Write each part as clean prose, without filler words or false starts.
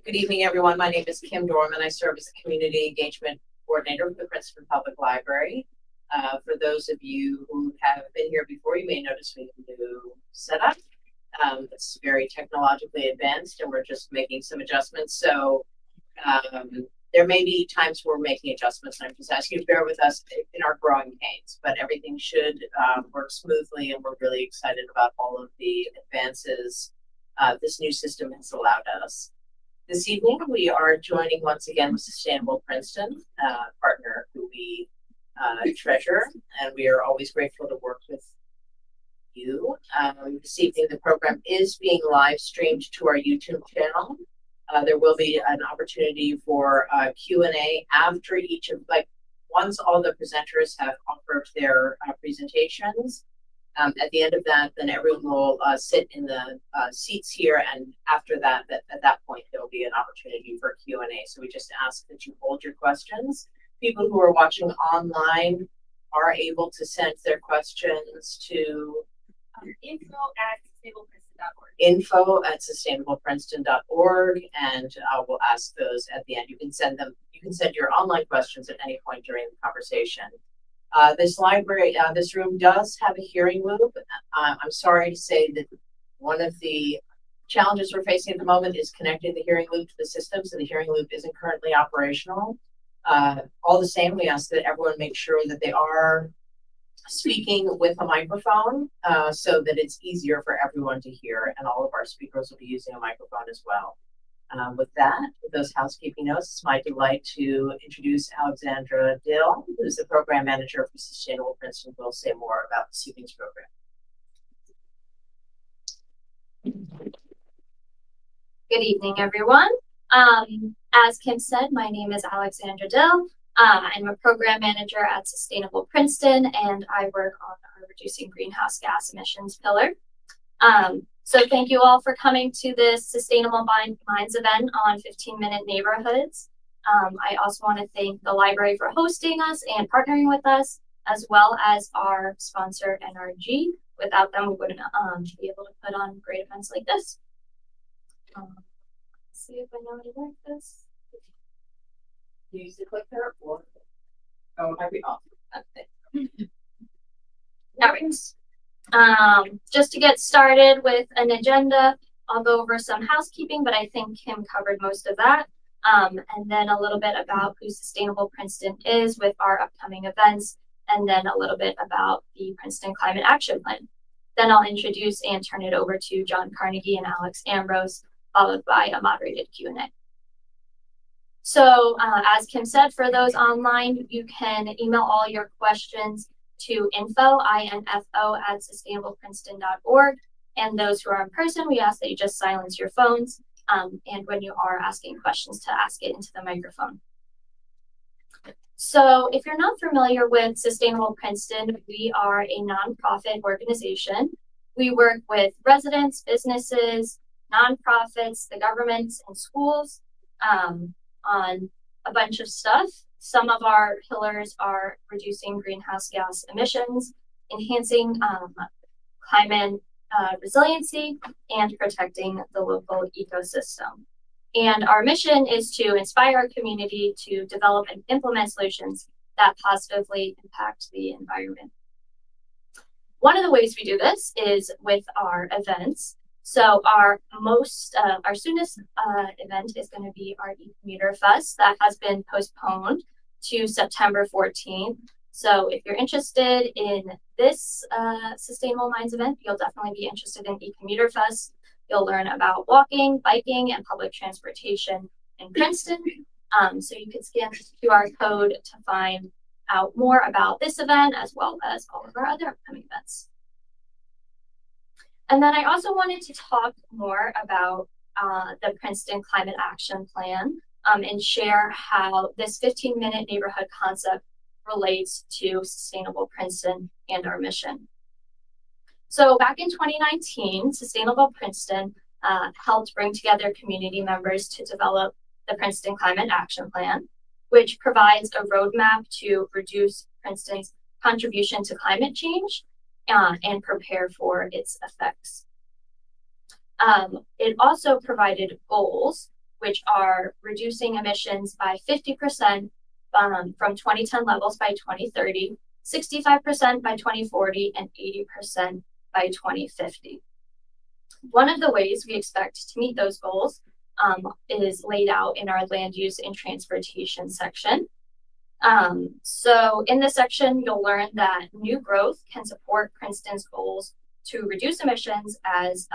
Good evening, everyone. My name is Kim Dorman. I serve as the Community Engagement Coordinator for the Princeton Public Library. For those of you who have been here before, you may notice we have a new setup. It's very technologically advanced, and we're just making some adjustments. So there may be times where we're making adjustments, and I'm just asking you to bear with us in our growing pains, but everything should work smoothly, and we're really excited about all of the advances this new system has allowed us. This evening, we are joining once again with Sustainable Princeton, partner who we treasure, and we are always grateful to work with you. This evening, the program is being live streamed to our YouTube channel. There will be an opportunity for Q&A after each of, once all the presenters have offered their presentations. At the end of that, then everyone will sit in the seats here, and after that, at that point, there will be an opportunity for Q&A. So we just ask that you hold your questions. People who are watching online are able to send their questions to info@sustainableprinceton.org, and we'll ask those at the end. You can send your online questions at any point during the conversation. This room does have a hearing loop. I'm sorry to say that one of the challenges we're facing at the moment is connecting the hearing loop to the system, so the hearing loop isn't currently operational. All the same, we ask that everyone make sure that they are speaking with a microphone so that it's easier for everyone to hear, and all of our speakers will be using a microphone as well. With those housekeeping notes, it's my delight to introduce Alexandra Dill, who's the program manager for Sustainable Princeton, who will say more about this evening's program. Good evening, everyone. As Kim said, my name is Alexandra Dill. I'm a program manager at Sustainable Princeton, and I work on our reducing greenhouse gas emissions pillar. So thank you all for coming to this Sustainable Minds event on 15-minute neighborhoods. I also want to thank the library for hosting us and partnering with us, as well as our sponsor, NRG. Without them, we wouldn't be able to put on great events like this. Let's see if I know how to work this. Use the clicker, or it might be off. All right. Just to get started with an agenda, I'll go over some housekeeping, but I think Kim covered most of that. And then a little bit about who Sustainable Princeton is with our upcoming events, and then a little bit about the Princeton Climate Action Plan. Then I'll introduce and turn it over to Jon Carnegie and Alex Ambrose, followed by a moderated Q&A. So as Kim said, for those online, you can email all your questions to info@sustainableprinceton.org. And those who are in person, we ask that you just silence your phones, and when you are asking questions, to ask it into the microphone. So if you're not familiar with Sustainable Princeton, we are a nonprofit organization. We work with residents, businesses, nonprofits, the government, and schools on a bunch of stuff. Some of our pillars are reducing greenhouse gas emissions, enhancing climate resiliency, and protecting the local ecosystem. And our mission is to inspire our community to develop and implement solutions that positively impact the environment. One of the ways we do this is with our events. So our soonest event is going to be our E-Commuter Fest that has been postponed to September 14th. So if you're interested in this Sustainable Minds event, you'll definitely be interested in E-Commuter Fest. You'll learn about walking, biking, and public transportation in Princeton. So you can scan this QR code to find out more about this event, as well as all of our other upcoming events. And then I also wanted to talk more about the Princeton Climate Action Plan and share how this 15-minute neighborhood concept relates to Sustainable Princeton and our mission. So back in 2019, Sustainable Princeton helped bring together community members to develop the Princeton Climate Action Plan, which provides a roadmap to reduce Princeton's contribution to climate change and prepare for its effects. It also provided goals which are reducing emissions by 50% from 2010 levels by 2030, 65% by 2040, and 80% by 2050. One of the ways we expect to meet those goals is laid out in our land use and transportation section. So in this section, you'll learn that new growth can support Princeton's goals to reduce emissions as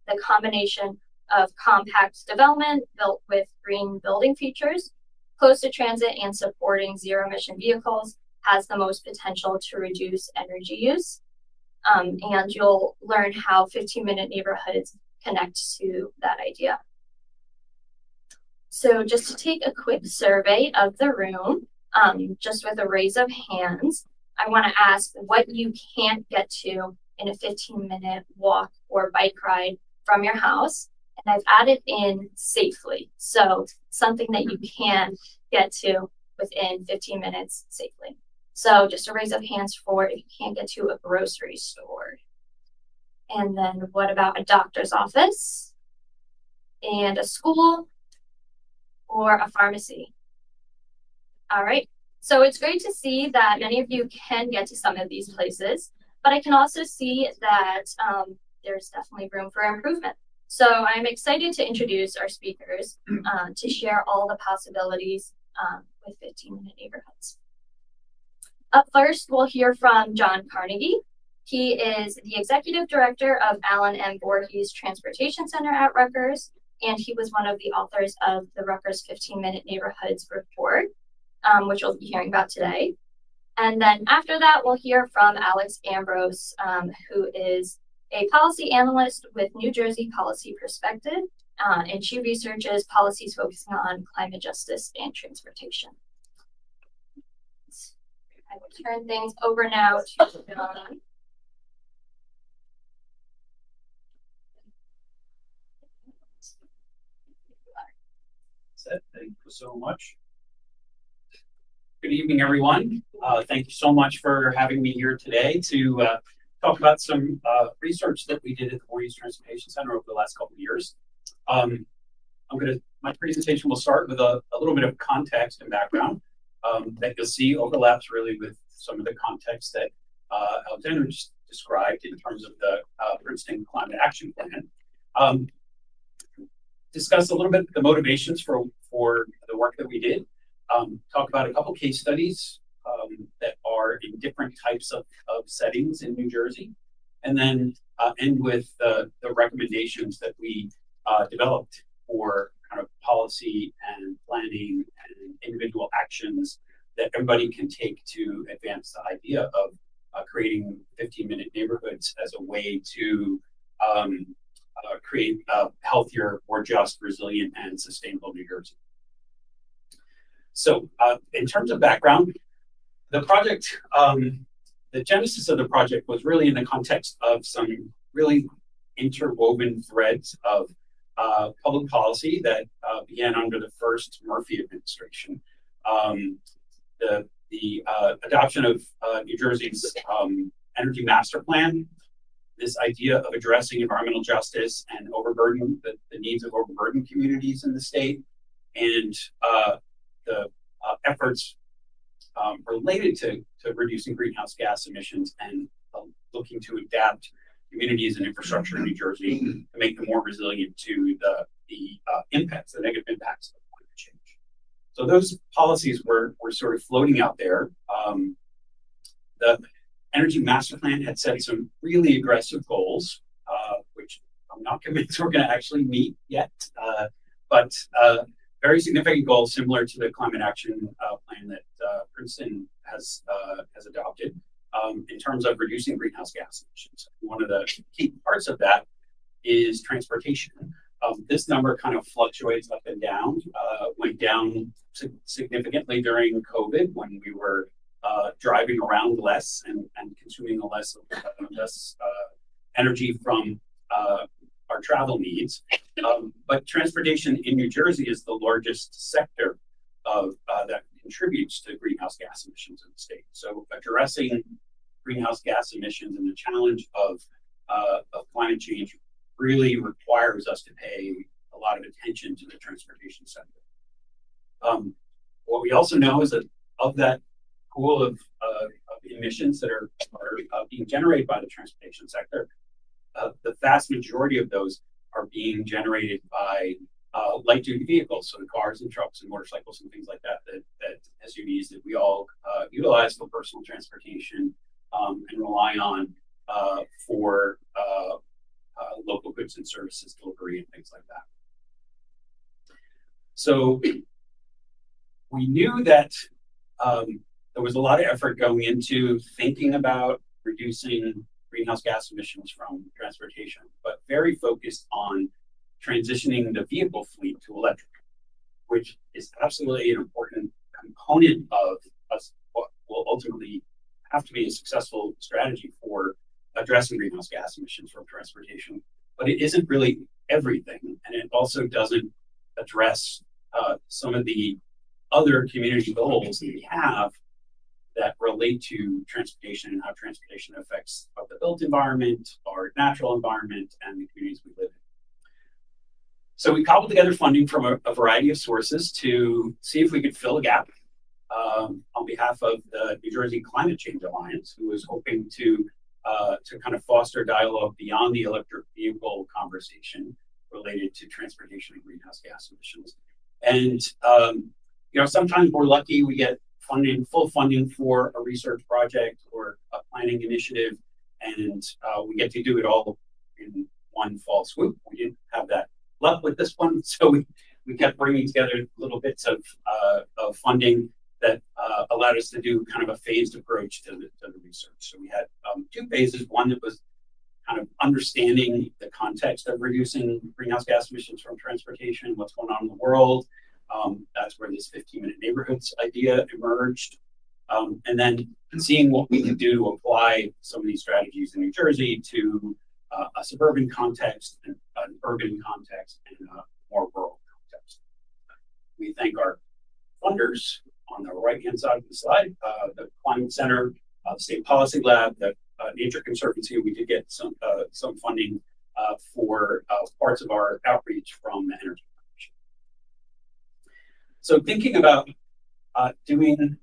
the combination of compact development built with green building features, close to transit, and supporting zero emission vehicles has the most potential to reduce energy use. And you'll learn how 15-minute neighborhoods connect to that idea. So just to take a quick survey of the room, just with a raise of hands, I want to ask what you can't get to in a 15-minute walk or bike ride from your house. And I've added in safely. So something that you can get to within 15 minutes safely. So just a raise of hands for if you can't get to a grocery store. And then what about a doctor's office and a school or a pharmacy? All right. So it's great to see that many of you can get to some of these places, but I can also see that there's definitely room for improvement. So I'm excited to introduce our speakers to share all the possibilities with 15-minute neighborhoods. Up first, we'll hear from Jon Carnegie. He is the executive director of Alan M. Voorhees Transportation Center at Rutgers, and he was one of the authors of the Rutgers 15-Minute Neighborhoods report, which we'll be hearing about today. And then after that, we'll hear from Alex Ambrose, who is a policy analyst with New Jersey Policy Perspective, and she researches policies focusing on climate justice and transportation. I will turn things over now to Jon. Thank you so much. Good evening, everyone. Thank you so much for having me here today to talk about some research that we did at the Voorhees Transportation Center over the last couple of years. My presentation will start with a little bit of context and background that you'll see overlaps really with some of the context that Alexander just described in terms of the Princeton Climate Action Plan. Discuss a little bit the motivations for the work that we did. Talk about a couple case studies that are in different types of settings in New Jersey, and then end with the recommendations that we developed for kind of policy and planning and individual actions that everybody can take to advance the idea of creating 15-minute neighborhoods as a way to create a healthier, more just, resilient, and sustainable New Jersey. So in terms of background, the project, the genesis of the project was really in the context of some really interwoven threads of public policy that began under the first Murphy administration. The adoption of New Jersey's Energy Master Plan, this idea of addressing environmental justice and overburden, the needs of overburdened communities in the state, and the efforts related to reducing greenhouse gas emissions and looking to adapt communities and infrastructure in New Jersey to make them more resilient to the impacts, the negative impacts of climate change. So those policies were sort of floating out there. The Energy Master Plan had set some really aggressive goals, which I'm not convinced we're going to actually meet yet, but very significant goals similar to the climate action plan that Princeton has adopted in terms of reducing greenhouse gas emissions. One of the key parts of that is transportation. This number kind of fluctuates up and down, went down significantly during COVID when we were driving around less and consuming less energy from our travel needs. But transportation in New Jersey is the largest sector of that contributes to greenhouse gas emissions in the state. So addressing greenhouse gas emissions and the challenge of climate change really requires us to pay a lot of attention to the transportation sector. What we also know is that of that pool of emissions that are being generated by the transportation sector, the vast majority of those are being generated by light duty vehicles, so the cars and trucks and motorcycles and things like that, that SUVs that we all utilize for personal transportation and rely on for local goods and services delivery and things like that. So we knew that there was a lot of effort going into thinking about reducing greenhouse gas emissions from transportation, but very focused on transitioning the vehicle fleet to electric, which is absolutely an important component of what will ultimately have to be a successful strategy for addressing greenhouse gas emissions from transportation. But it isn't really everything, and it also doesn't address some of the other community goals that we have that relate to transportation and how transportation affects the built environment, our natural environment, and the communities we live in. So we cobbled together funding from a variety of sources to see if we could fill a gap on behalf of the New Jersey Climate Change Alliance, who was hoping to kind of foster dialogue beyond the electric vehicle conversation related to transportation and greenhouse gas emissions. And sometimes we're lucky, we get full funding for a research project or a planning initiative, and we get to do it all in one fall swoop. We didn't have that luck with this one, so we kept bringing together little bits of funding that allowed us to do kind of a phased approach to the research. So we had two phases. One that was kind of understanding the context of reducing greenhouse gas emissions from transportation, what's going on in the world. That's where this 15-minute neighborhoods idea emerged. And then seeing what we can do to apply some of these strategies in New Jersey to a suburban context, and an urban context, and a more rural context. We thank our funders on the right-hand side of the slide, the Climate Center, the State Policy Lab, the Nature Conservancy. We did get some funding for parts of our outreach from the Energy Foundation. So thinking about doing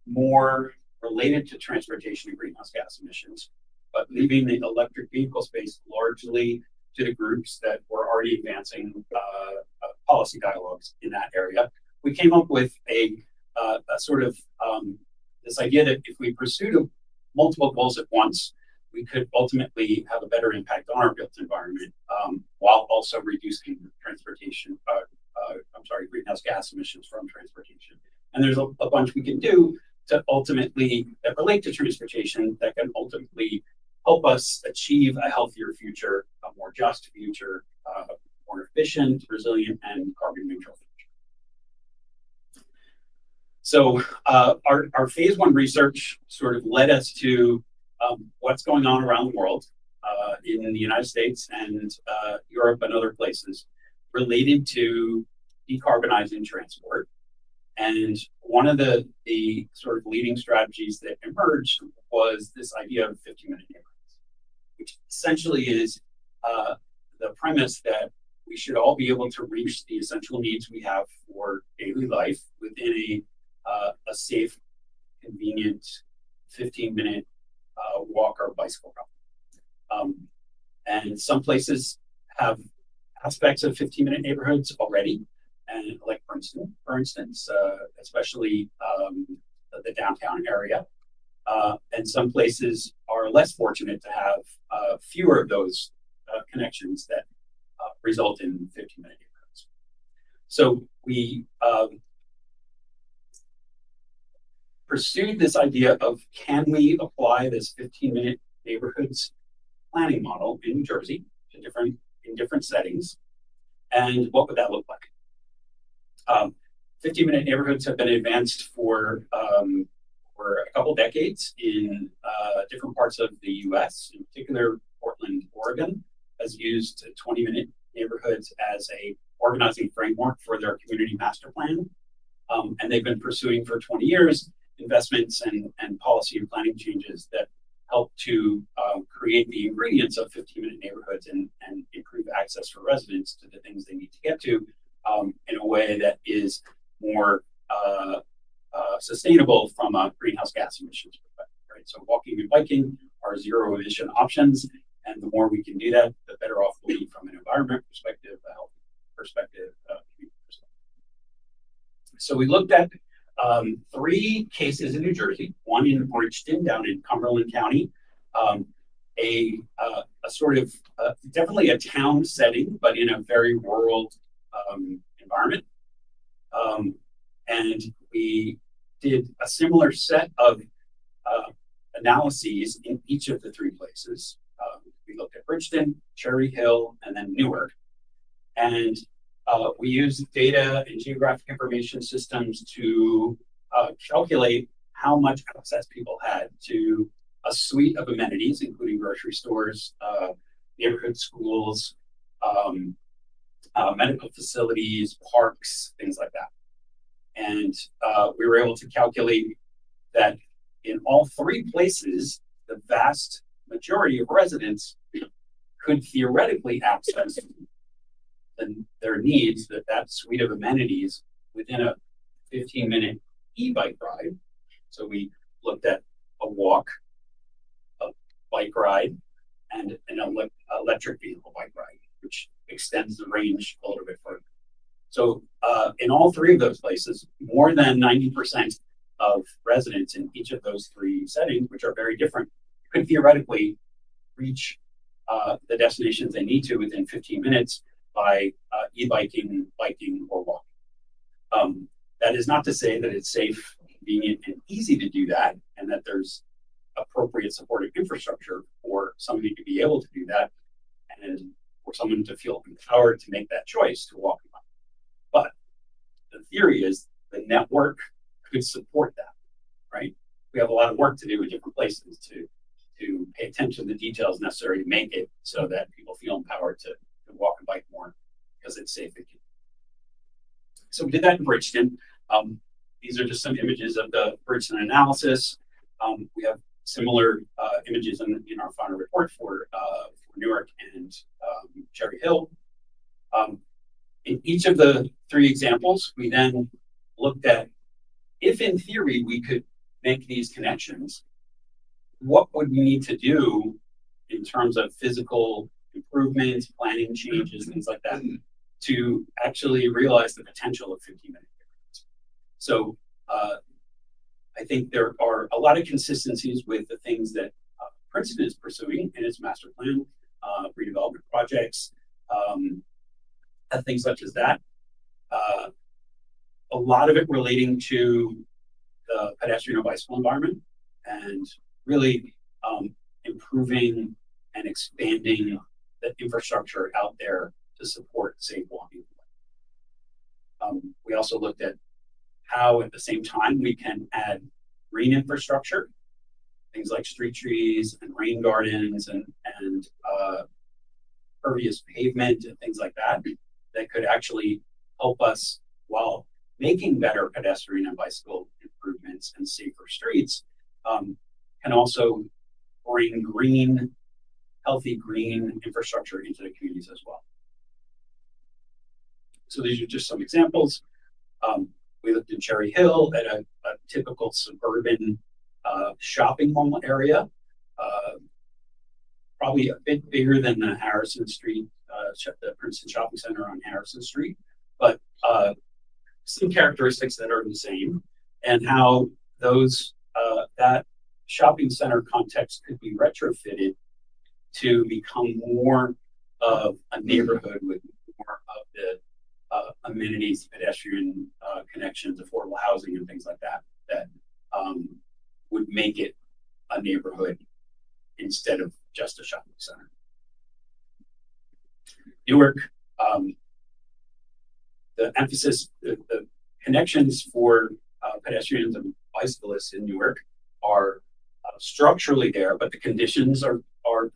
more related to transportation and greenhouse gas emissions, but leaving the electric vehicle space largely to the groups that were already advancing policy dialogues in that area, we came up with a sort of this idea that if we pursued multiple goals at once, we could ultimately have a better impact on our built environment while also reducing greenhouse gas emissions from transportation. And there's a bunch we can do to ultimately that relate to transportation that can ultimately help us achieve a healthier future, a more just future, more efficient, resilient, and carbon neutral future. So our phase one research sort of led us to what's going on around the world in the United States and Europe and other places related to decarbonizing transport. And one of the sort of leading strategies that emerged was this idea of 15-minute neighborhoods, which essentially is the premise that we should all be able to reach the essential needs we have for daily life within a safe, convenient 15-minute walk or bicycle route. And some places have aspects of 15-minute neighborhoods already, and like Princeton, for instance, especially the downtown area. And some places are less fortunate to have fewer of those connections that result in 15-minute neighborhoods. So we pursued this idea of, can we apply this 15-minute neighborhoods planning model in New Jersey to different settings, and what would that look like? 15-minute neighborhoods have been advanced for a couple decades in different parts of the U.S. In particular, Portland, Oregon has used 20-minute neighborhoods as a organizing framework for their community master plan, and they've been pursuing for 20 years investments and policy and planning changes that help to create the ingredients of 15-minute neighborhoods and improve access for residents to the things they need to get to in a way that is more sustainable from a greenhouse gas emissions perspective, right? So walking and biking are zero emission options, and the more we can do that, the better off we'll be from an environment perspective, a health perspective, community perspective. So we looked at 3 cases in New Jersey, one in Princeton down in Cumberland County, a sort of definitely a town setting, but in a very rural environment. And we did a similar set of analyses in each of the 3 places. We looked at Princeton, Cherry Hill, and then Newark. And we used data and geographic information systems to calculate how much access people had to a suite of amenities, including grocery stores, neighborhood schools, medical facilities, parks, things like that. And we were able to calculate that in all 3 places, the vast majority of residents could theoretically access their needs, that suite of amenities, within a 15-minute e-bike ride. So we looked at a walk, a bike ride, and an electric vehicle bike ride, which extends the range a little bit further. So in all 3 of those places, more than 90% of residents in each of those 3 settings, which are very different, could theoretically reach the destinations they need to within 15 minutes by e-biking, biking, or walking. That is not to say that it's safe, convenient, and easy to do that, and that there's appropriate supportive infrastructure for somebody to be able to do that, and for someone to feel empowered to make that choice to walk and bike. But the theory is the network could support that, right? We have a lot of work to do in different places to pay attention to the details necessary to make it so that people feel empowered to walk and bike more because it's safe and convenient. So we did that in Princeton. These are just some images of the Princeton analysis. We have similar images in our final report for Newark and Cherry Hill. In each of the 3 examples, we then looked at, if in theory we could make these connections, what would we need to do in terms of physical improvements, planning changes, things like that, to actually realize the potential of 15-minute neighborhoods. So I think there are a lot of consistencies with the things that Princeton is pursuing in its master plan, redevelopment projects, things such as that. A lot of it relating to the pedestrian and bicycle environment, and really improving and expanding the infrastructure out there to support safe walking. We also looked at how, at the same time, we can add green infrastructure, things like street trees and rain gardens and pervious pavement and things like that, that could actually help us, while making better pedestrian and bicycle improvements and safer streets, can also bring healthy green infrastructure into the communities as well. So these are just some examples. We looked in Cherry Hill at a typical suburban shopping mall area, probably a bit bigger than the Harrison Street, the Princeton Shopping Center on Harrison Street, but some characteristics that are the same, and how that shopping center context could be retrofitted to become more of a neighborhood with more of the amenities, pedestrian connections, affordable housing, and things like that, that would make it a neighborhood instead of just a shopping center. Newark, the emphasis, the connections for pedestrians and bicyclists in Newark are structurally there, but the conditions are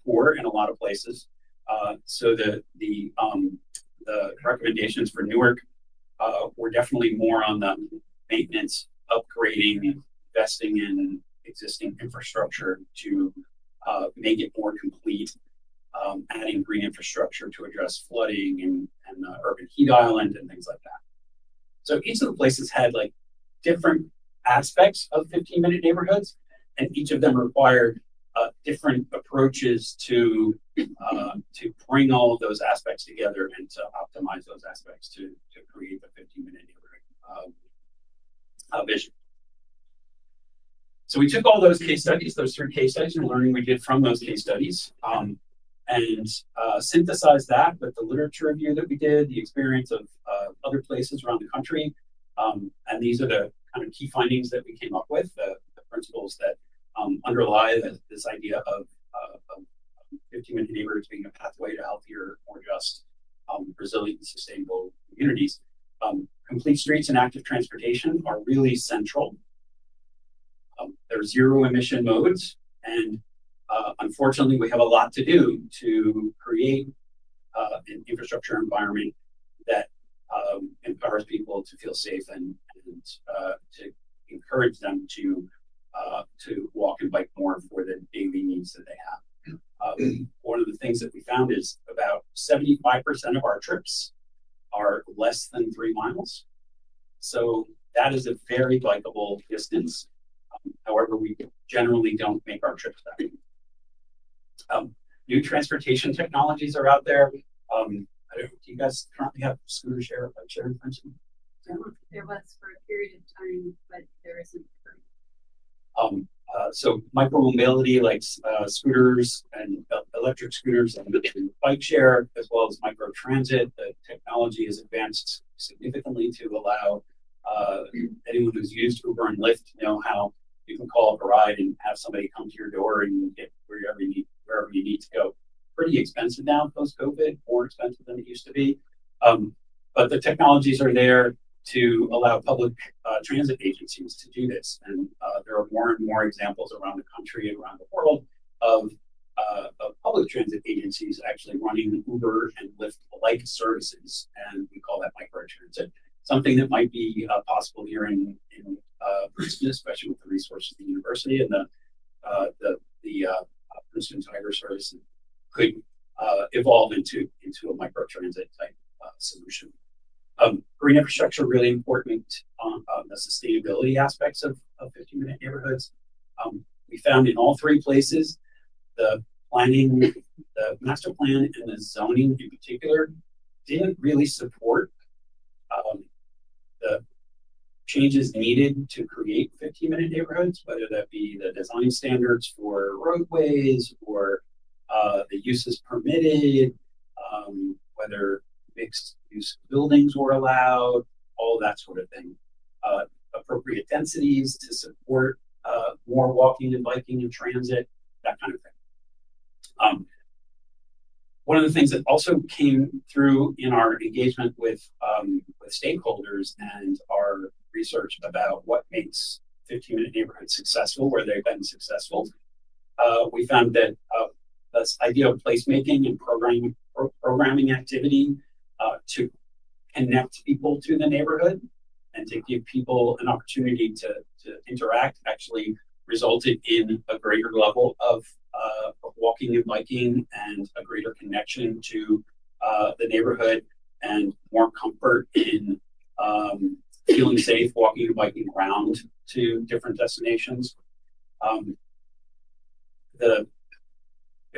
poor in a lot of places. So the recommendations for Newark were definitely more on the maintenance, upgrading, investing in existing infrastructure to make it more complete, adding green infrastructure to address flooding and urban heat island and things like that. So each of the places had like different aspects of 15-minute neighborhoods, and each of them required different approaches to bring all of those aspects together and to optimize those aspects to create the 15-minute neighborhood vision. So we took all those case studies, those 3 case studies, and learning we did from those case studies, and synthesized that with the literature review that we did, the experience of other places around the country, and these are the kind of key findings that we came up with, the principles that underlie this idea of 15-minute neighborhoods being a pathway to healthier, more just, resilient, and sustainable communities. Complete streets and active transportation are really central. They're zero emission modes, and unfortunately, we have a lot to do to create an infrastructure environment that empowers people to feel safe and to encourage them to walk and bike more for the daily needs that they have. One of the things that we found is about 75% of our trips are less than 3 miles. So that is a very bikeable distance. However, we generally don't make our trips that way. New transportation technologies are out there. Do you guys currently have scooter share, bike share in Princeton? There was for a period of time, but there isn't. So micromobility, like scooters and electric scooters and bike share, as well as micro transit, the technology has advanced significantly to allow anyone who's used Uber and Lyft to know how you can call up a ride and have somebody come to your door and get wherever you need to go. Pretty expensive now post-COVID, more expensive than it used to be. But the technologies are there to allow public transit agencies to do this. And there are more and more examples around the country and around the world of public transit agencies actually running Uber and Lyft-like services. And we call that microtransit. Something that might be possible here in Princeton, especially with the resources of the university and the Princeton Tiger Service could evolve into a microtransit type solution. Green infrastructure really important on the sustainability aspects of 15-minute neighborhoods. We found in all 3 places the planning, the master plan and the zoning in particular didn't really support the changes needed to create 15-minute neighborhoods, whether that be the design standards for roadways or the uses permitted, whether mixed use buildings were allowed, all that sort of thing. Appropriate densities to support more walking and biking and transit, that kind of thing. One of the things that also came through in our engagement with stakeholders and our research about what makes 15-minute neighborhoods successful, where they've been successful, we found that this idea of placemaking and programming activity to connect people to the neighborhood and to give people an opportunity to interact actually resulted in a greater level of walking and biking and a greater connection to the neighborhood and more comfort in feeling safe walking and biking around to different destinations. It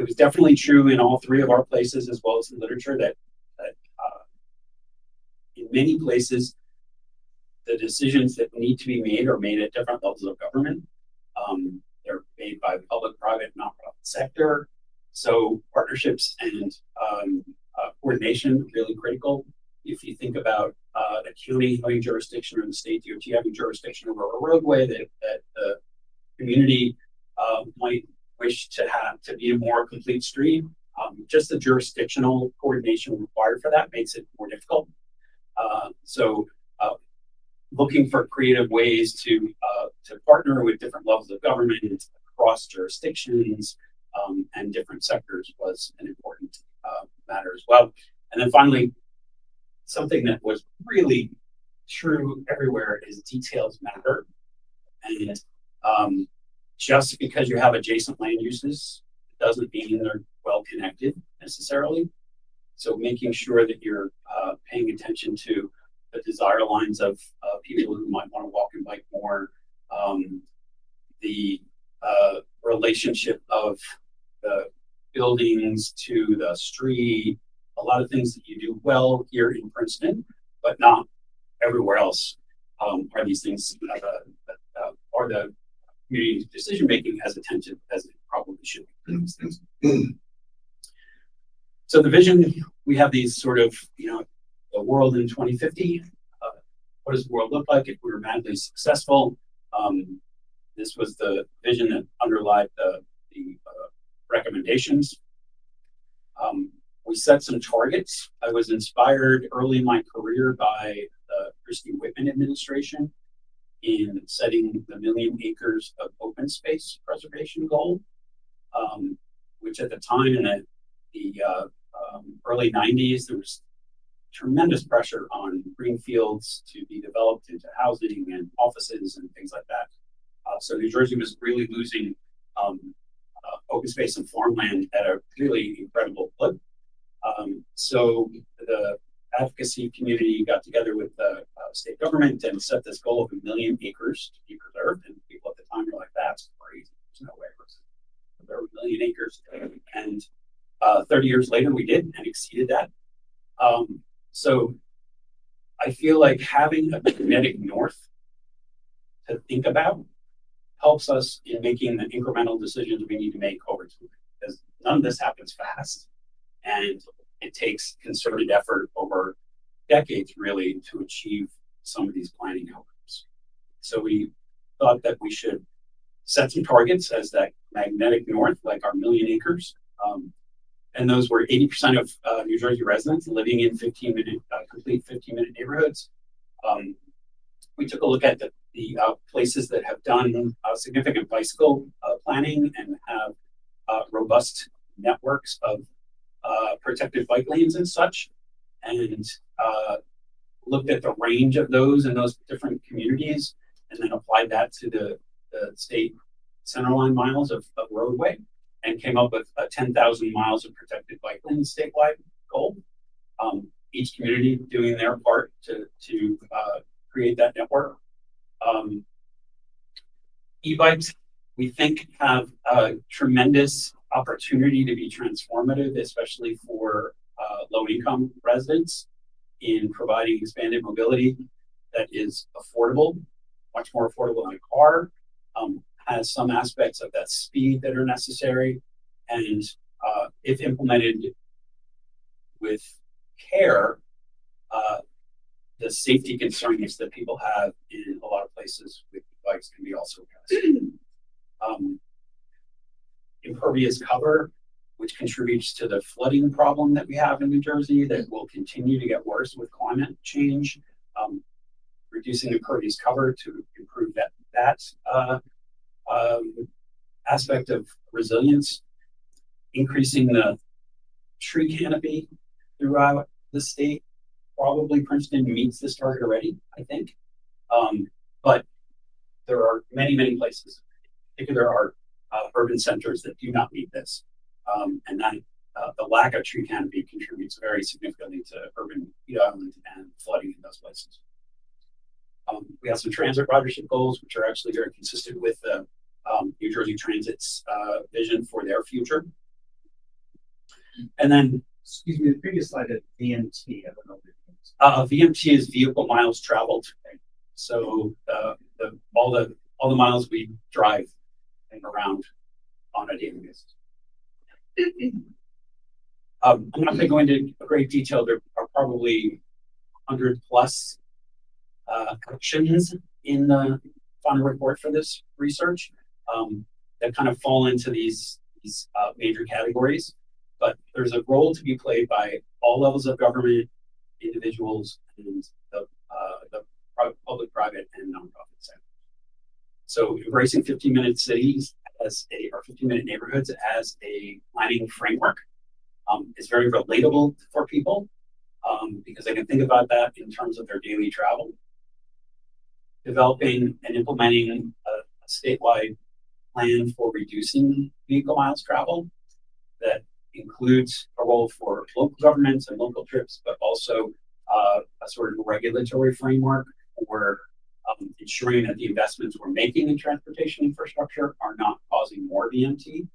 was definitely true in all 3 of our places, as well as the literature, that in many places, the decisions that need to be made are made at different levels of government. They're made by the public, private, nonprofit sector. So partnerships and coordination are really critical. If you think about the county having jurisdiction or the state DOT having jurisdiction over a roadway that the community might wish to have to be a more complete street, just the jurisdictional coordination required for that makes it more difficult. So looking for creative ways to partner with different levels of government across jurisdictions and different sectors was an important matter as well. And then finally, something that was really true everywhere is details matter. And just because you have adjacent land uses doesn't mean they're well connected necessarily. So making sure that you're paying attention to the desire lines of people who might want to walk and bike more, the relationship of the buildings to the street, a lot of things that you do well here in Princeton, but not everywhere else, are these things are the community decision making as attentive as it probably should be for these things. So the vision, we have these sort of, the world in 2050. What does the world look like if we were madly successful? This was the vision that underlied the recommendations. We set some targets. I was inspired early in my career by the Christie Whitman administration in setting the 1 million acres of open space preservation goal, which at the time in the early 90s, there was tremendous pressure on green fields to be developed into housing and offices and things like that. So New Jersey was really losing open space and farmland at a really incredible clip. So the advocacy community got together with the state government and set this goal of 1 million acres to be preserved. And people at the time were like, that's crazy. There's no way there were 1 million acres. And 30 years later, we did and exceeded that. So I feel like having a magnetic north to think about helps us in making the incremental decisions we need to make over time, because none of this happens fast. And it takes concerted effort over decades, really, to achieve some of these planning outcomes. So we thought that we should set some targets as that magnetic north, like our 1 million acres. And those were 80% of New Jersey residents living in complete 15-minute neighborhoods. We took a look at the places that have done significant bicycle planning and have robust networks of protected bike lanes and such, and looked at the range of those in those different communities, and then applied that to the state centerline miles of roadway, and came up with a 10,000 miles of protected bike lanes statewide goal. Each community doing their part to create that network. E-bikes, we think, have a tremendous opportunity to be transformative, especially for low-income residents, in providing expanded mobility that is affordable, much more affordable than a car, has some aspects of that speed that are necessary, and if implemented with care, the safety concerns that people have in a lot of places with bikes can be also addressed. Impervious cover, which contributes to the flooding problem that we have in New Jersey that will continue to get worse with climate change. Reducing impervious cover to improve that aspect of resilience. Increasing the tree canopy throughout the state. Probably Princeton meets this target already, I think. But there are many, many places. I think there are urban centers that do not meet this. And that the lack of tree canopy contributes very significantly to urban heat island and flooding in those places. We have some transit ridership goals, which are actually very consistent with the New Jersey Transit's vision for their future. And then, excuse me, the previous slide at VMT, I don't know. VMT is vehicle miles traveled. So all the miles we drive around on a daily basis. I'm not going to go into great detail. There are probably 100 plus actions in the final report for this research that kind of fall into these major categories. But there's a role to be played by all levels of government, individuals, and the public, private, and nonprofit sector. So embracing 15-minute cities or 15-minute neighborhoods as a planning framework is very relatable for people because they can think about that in terms of their daily travel. Developing and implementing a statewide plan for reducing vehicle miles traveled that includes a role for local governments and local trips, but also a sort of regulatory framework for ensuring that the investments we're making in transportation infrastructure are not causing more VMT,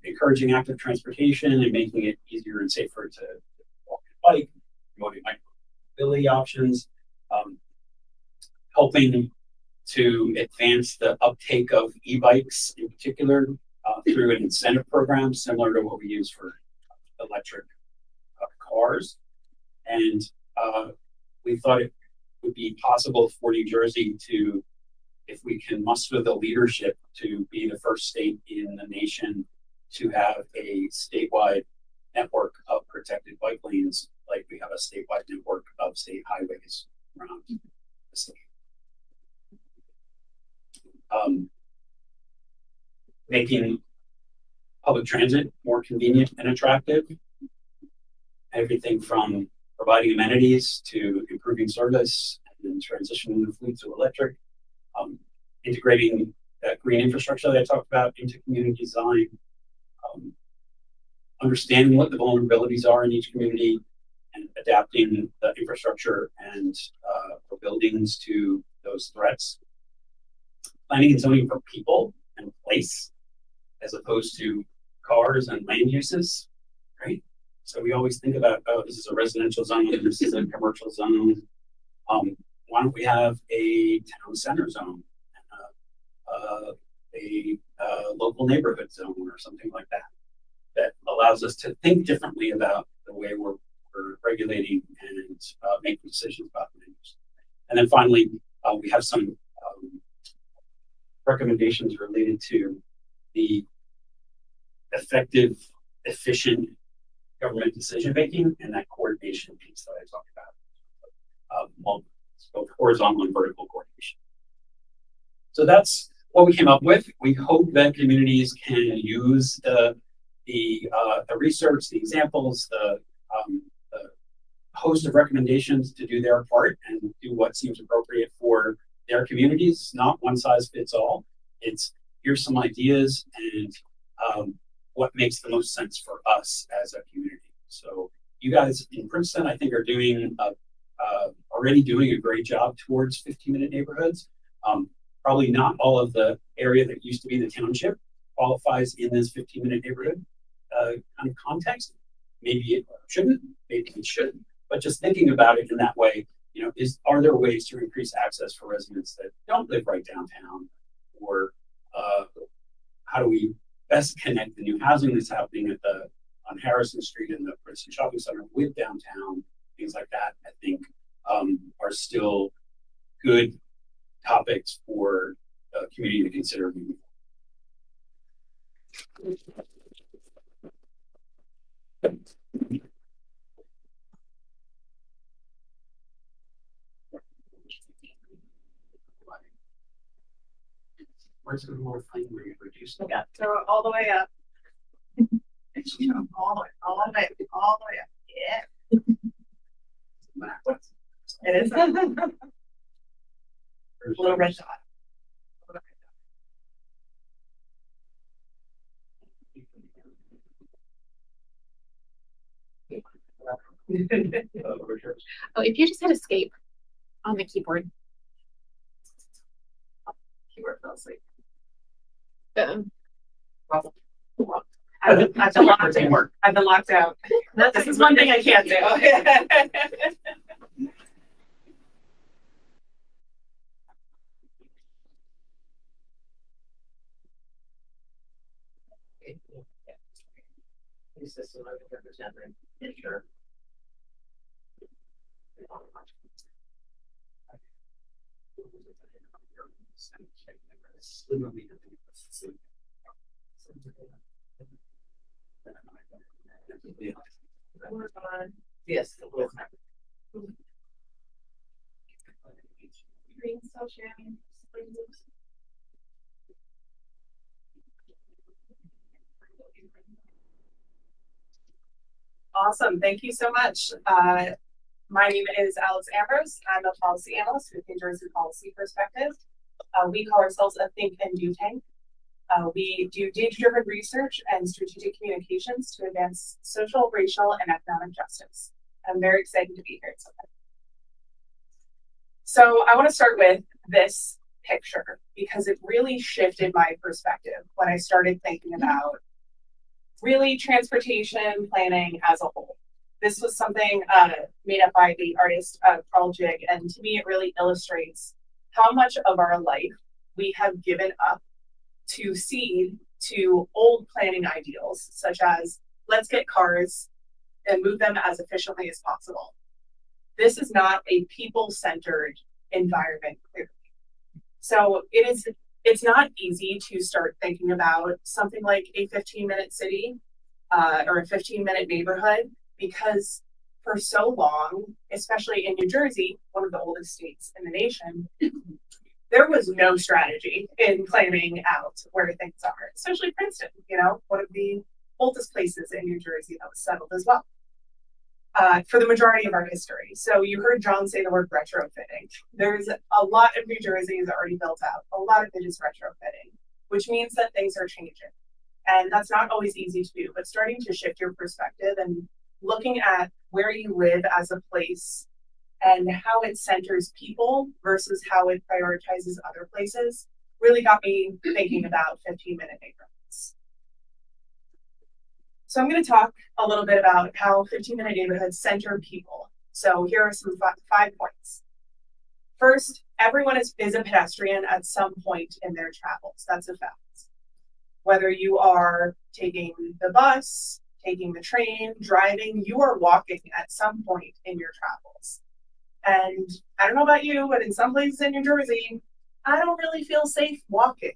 encouraging active transportation and making it easier and safer to walk and bike, promoting micro-mobility options, helping to advance the uptake of e-bikes in particular through an incentive program similar to what we use for electric cars. And we thought it would be possible for New Jersey to, if we can muster the leadership, to be the first state in the nation to have a statewide network of protected bike lanes, like we have a statewide network of state highways around the state. Making public transit more convenient and attractive. Everything from providing amenities to improving service and transitioning the fleet to electric. Integrating that green infrastructure that I talked about into community design. Understanding what the vulnerabilities are in each community and adapting the infrastructure and the buildings to those threats. Planning and zoning for people and place as opposed to cars and land uses, right? So we always think about, oh, this is a residential zone, this is a commercial zone. Why don't we have a town center zone, a local neighborhood zone or something like that, that allows us to think differently about the way we're regulating and making decisions about the use. And then finally, we have some recommendations related to the effective, efficient government decision making and that coordination piece that I talked about, both horizontal and vertical coordination. So that's what we came up with. We hope that communities can use the research, the examples, the host of recommendations to do their part and do what seems appropriate for their communities. Not one size fits all. It's here's some ideas and what makes the most sense for us as a community. So you guys in Princeton, I think, are doing already doing a great job towards 15-minute neighborhoods. Probably not all of the area that used to be the township qualifies in this 15-minute neighborhood kind of context. Maybe it shouldn't, maybe it should, but just thinking about it in that way, you know, are there ways to increase access for residents that don't live right downtown, or how do we best connect the new housing that's happening on Harrison Street in the Princeton Shopping Center with downtown, things like that, I think are still good topics for a community to consider moving forward. Where's the more thing where you reduce the Yeah, throw it all the way up. All the way up. Yeah. It is. Little red dot. Oh, if you just hit escape on the keyboard. Keyboard fell asleep. Well, I've been locked out. This is one thing I can't do. System I would represent, right? Sure. Yes. Green still sharing. Awesome. Thank you so much. My name is Alex Ambrose. I'm a policy analyst with New Jersey Policy Perspective. We call ourselves a think and do tank. We do data-driven research and strategic communications to advance social, racial, and economic justice. I'm very excited to be here today. So I want to start with this picture because it really shifted my perspective when I started thinking about really transportation planning as a whole. This was something made up by the artist Carl Jig, and to me it really illustrates how much of our life we have given up to cede to old planning ideals, such as let's get cars and move them as efficiently as possible. This is not a people-centered environment, clearly. So it's not easy to start thinking about something like a 15-minute city or a 15-minute neighborhood, because for so long, especially in New Jersey, one of the oldest states in the nation, there was no strategy in planning out where things are, especially Princeton, one of the oldest places in New Jersey that was settled as well for the majority of our history. So you heard Jon say the word retrofitting. There's a lot of New Jersey is already built out. A lot of it is retrofitting, which means that things are changing. And that's not always easy to do, but starting to shift your perspective and looking at where you live as a place and how it centers people versus how it prioritizes other places really got me thinking about 15-minute neighborhoods. So I'm going to talk a little bit about how 15-minute neighborhoods center people. So here are some 5 points. First, everyone is a pedestrian at some point in their travels. That's a fact. Whether you are taking the bus, taking the train, driving, you are walking at some point in your travels. And I don't know about you, but in some places in New Jersey, I don't really feel safe walking,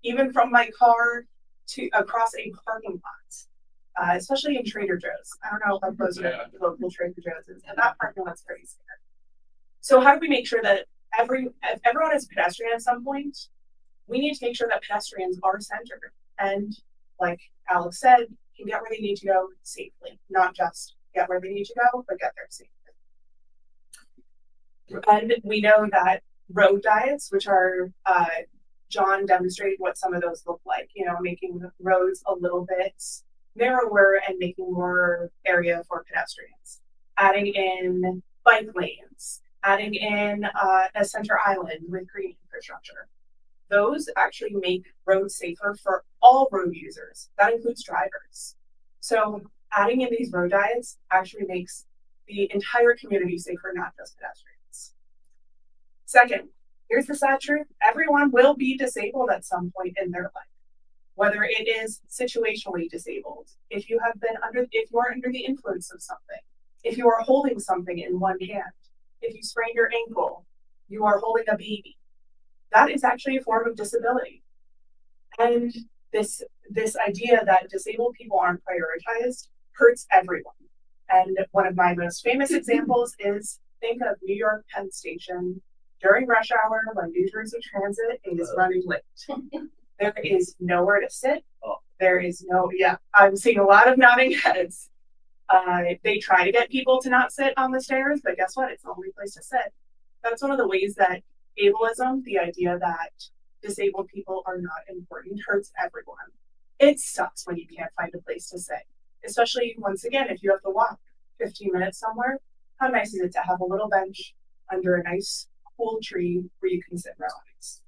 even from my car to across a parking lot, especially in Trader Joe's. I don't know how close your local Trader Joe's is, and that parking lot's pretty scary. So how do we make sure that if everyone is a pedestrian at some point, we need to make sure that pedestrians are centered and, like Alex said, can get where they need to go safely, not just get where they need to go, but get there safely. And we know that road diets, which are, Jon demonstrated what some of those look like, making roads a little bit narrower and making more area for pedestrians, adding in bike lanes, adding in a center island with green infrastructure. Those actually make roads safer for all road users. That includes drivers. So adding in these road diets actually makes the entire community safer, not just pedestrians. Second, here's the sad truth. Everyone will be disabled at some point in their life, whether it is situationally disabled, if you are under the influence of something, if you are holding something in one hand, if you sprain your ankle, you are holding a baby. That is actually a form of disability. And this idea that disabled people aren't prioritized hurts everyone. And one of my most famous examples is, think of New York Penn Station during rush hour when New Jersey Transit is running late. There is nowhere to sit. There is I'm seeing a lot of nodding heads. They try to get people to not sit on the stairs, but guess what? It's the only place to sit. That's one of the ways that ableism, the idea that disabled people are not important, hurts everyone. It sucks when you can't find a place to sit, especially once again, if you have to walk 15 minutes somewhere. How nice is it to have a little bench under a nice cool tree where you can sit and relax?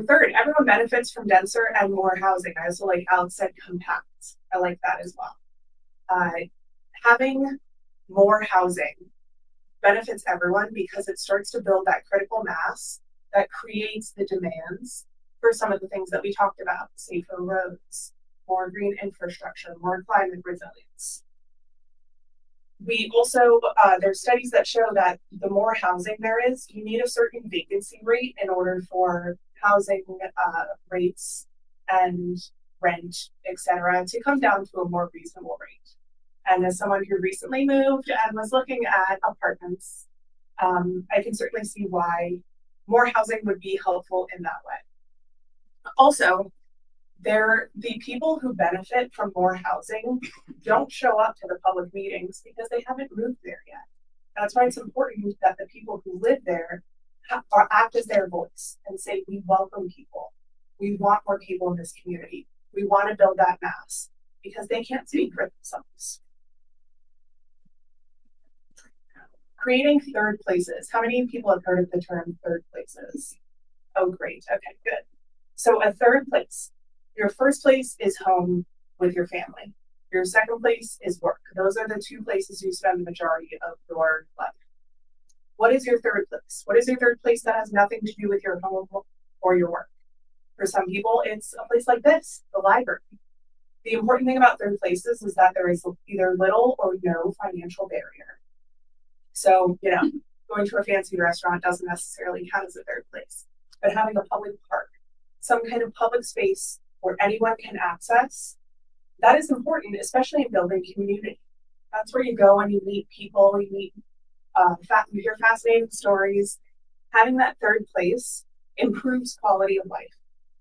Third, everyone benefits from denser and more housing. I also, like Alex said, compact. I like that as well. Having more housing benefits everyone because it starts to build that critical mass that creates the demands for some of the things that we talked about: safer roads, more green infrastructure, more climate resilience. We also, there's studies that show that the more housing there is, you need a certain vacancy rate in order for housing rates and rent, etc., to come down to a more reasonable rate. And as someone who recently moved and was looking at apartments, I can certainly see why more housing would be helpful in that way. Also, the people who benefit from more housing don't show up to the public meetings because they haven't moved there yet. That's why it's important that the people who live there or act as their voice and say, we welcome people. We want more people in this community. We want to build that mass because they can't speak for themselves. Creating third places. How many people have heard of the term third places? Oh, great. Okay, good. So a third place. Your first place is home with your family. Your second place is work. Those are the two places you spend the majority of your life. What is your third place? What is your third place that has nothing to do with your home or your work? For some people, it's a place like this, the library. The important thing about third places is that there is either little or no financial barrier. So, going to a fancy restaurant doesn't necessarily count as a third place, but having a public park, some kind of public space where anyone can access, that is important, especially in building community. That's where you go and you meet people, you hear fascinating stories. Having that third place improves quality of life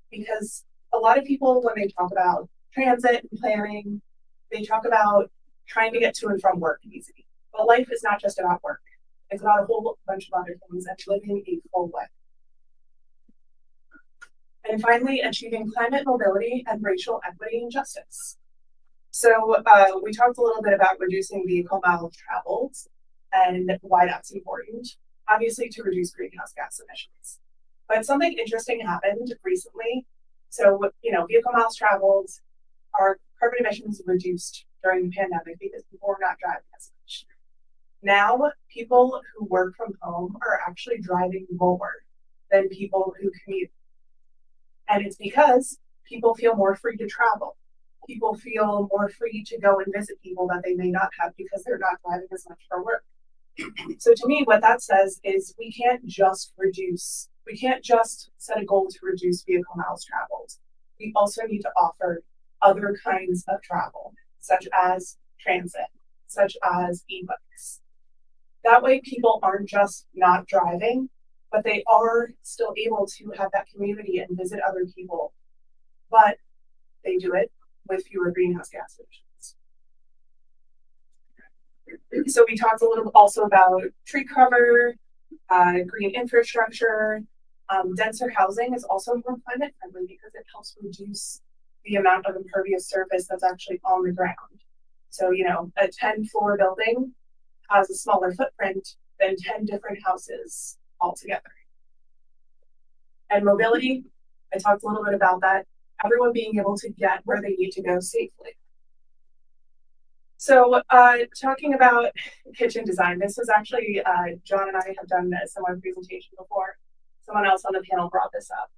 because a lot of people, when they talk about transit and planning, they talk about trying to get to and from work easy. But life is not just about work. It's about a whole bunch of other things and living a full life. And finally, achieving climate mobility and racial equity and justice. So we talked a little bit about reducing vehicle miles traveled and why that's important, obviously to reduce greenhouse gas emissions. But something interesting happened recently. So, vehicle miles traveled, our carbon emissions reduced during the pandemic because people were not driving as much. Now, people who work from home are actually driving more than people who commute. And it's because people feel more free to travel. People feel more free to go and visit people that they may not have because they're not driving as much for work. So to me, what that says is we can't just set a goal to reduce vehicle miles traveled. We also need to offer other kinds of travel, such as transit, such as e-bikes. That way people aren't just not driving, but they are still able to have that community and visit other people. But they do it with fewer greenhouse gas emissions. So we talked a little also about tree cover, green infrastructure. Denser housing is also more climate friendly because it helps reduce the amount of impervious surface that's actually on the ground. So, a 10-floor building has a smaller footprint than 10 different houses altogether. And mobility, I talked a little bit about that. Everyone being able to get where they need to go safely. So talking about kitchen design, this is actually, Jon and I have done a similar presentation before. Someone else on the panel brought this up.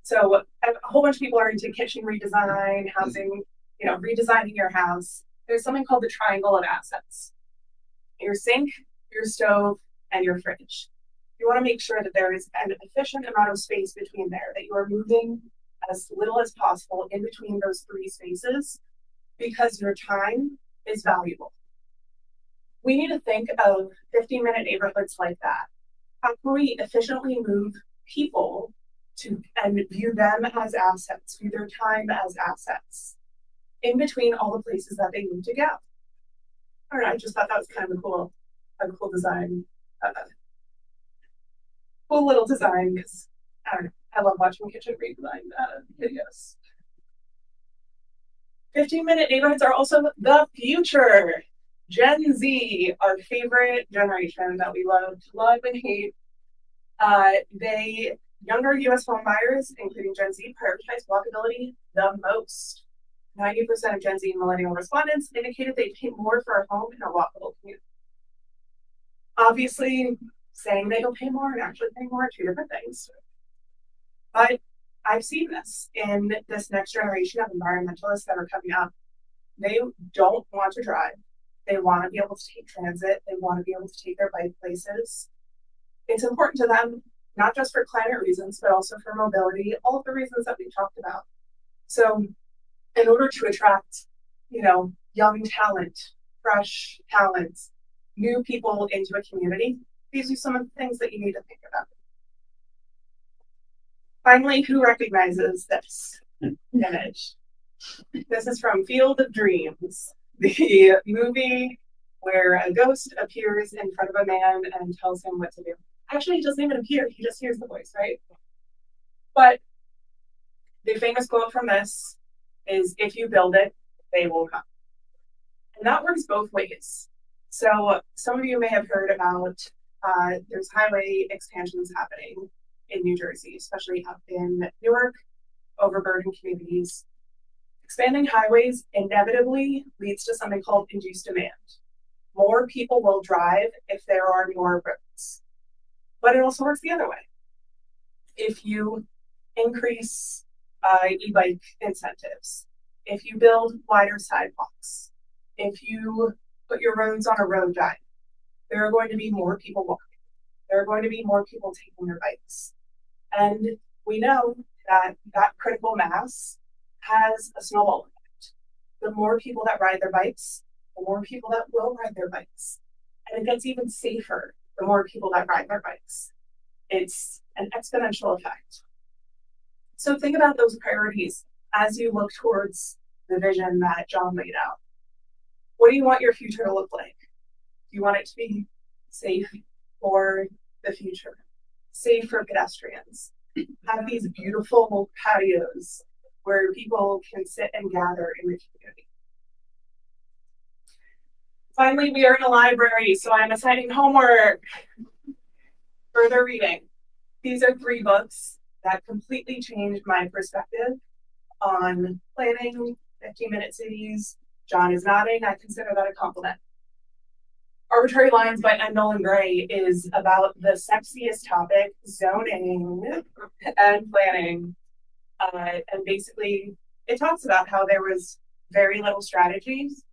So a whole bunch of people are into kitchen redesign, housing, redesigning your house. There's something called the triangle of assets. Your sink, your stove, and your fridge. You want to make sure that there is an efficient amount of space between there, that you are moving as little as possible in between those three spaces because your time is valuable. We need to think of 15-minute neighborhoods like that. How can we efficiently move people and view them as assets, view their time as assets in between all the places that they need to go? I don't know, I just thought that was kind of a cool design. Cool little design because I love watching kitchen redesign videos. 15-minute neighborhoods are also the future. Gen Z, our favorite generation that we love and hate. Younger US home buyers, including Gen Z, prioritize walkability the most. 90% of Gen Z and millennial respondents indicated they pay more for a home in a walkable community. Obviously, saying they will pay more and actually paying more are two different things. But I've seen this in this next generation of environmentalists that are coming up. They don't want to drive. They want to be able to take transit. They want to be able to take their bike places. It's important to them, not just for climate reasons, but also for mobility, all of the reasons that we talked about. So in order to attract, young talent, fresh talent, new people into a community, these are some of the things that you need to think about. Finally, who recognizes this image? This is from Field of Dreams, the movie where a ghost appears in front of a man and tells him what to do. Actually, he doesn't even appear, he just hears the voice, right? But the famous quote from this is, if you build it, they will come. And that works both ways. So some of you may have heard about there's highway expansions happening in New Jersey, especially up in Newark, overburdened communities. Expanding highways inevitably leads to something called induced demand. More people will drive if there are more roads. But it also works the other way. If you increase e-bike incentives, if you build wider sidewalks, if you put your roads on a road diet, there are going to be more people walking. There are going to be more people taking their bikes. And we know that that critical mass has a snowball effect. The more people that ride their bikes, the more people that will ride their bikes. And it gets even safer the more people that ride their bikes. It's an exponential effect. So think about those priorities as you look towards the vision that Jon laid out. What do you want your future to look like? Do you want it to be safe for the future? Safe for pedestrians? Have these beautiful patios where people can sit and gather in the community? Finally, we are in a library, so I'm assigning homework. Further reading. These are 3 books that completely changed my perspective on planning 15-minute cities. Jon is nodding. I consider that a compliment. Arbitrary Lines by M. Nolan Gray is about the sexiest topic, zoning and planning. And basically, it talks about how there was very little strategies.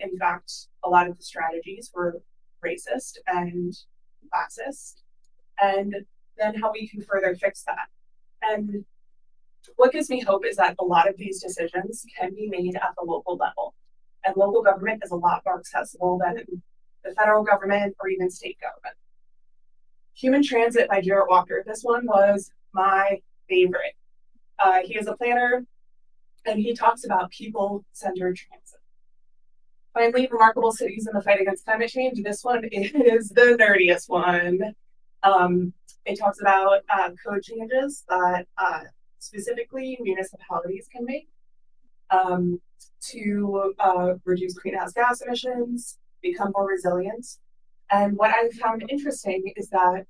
In fact, a lot of the strategies were racist and classist. And then how we can further fix that. And what gives me hope is that a lot of these decisions can be made at the local level. And local government is a lot more accessible than the federal government or even state government. Human Transit by Jarrett Walker. This one was my favorite. He is a planner and he talks about people-centered transit. Finally, Remarkable Cities in the Fight Against Climate Change. This one is the nerdiest one. It talks about code changes that specifically municipalities can make to reduce greenhouse gas emissions, become more resilient. And what I found interesting is that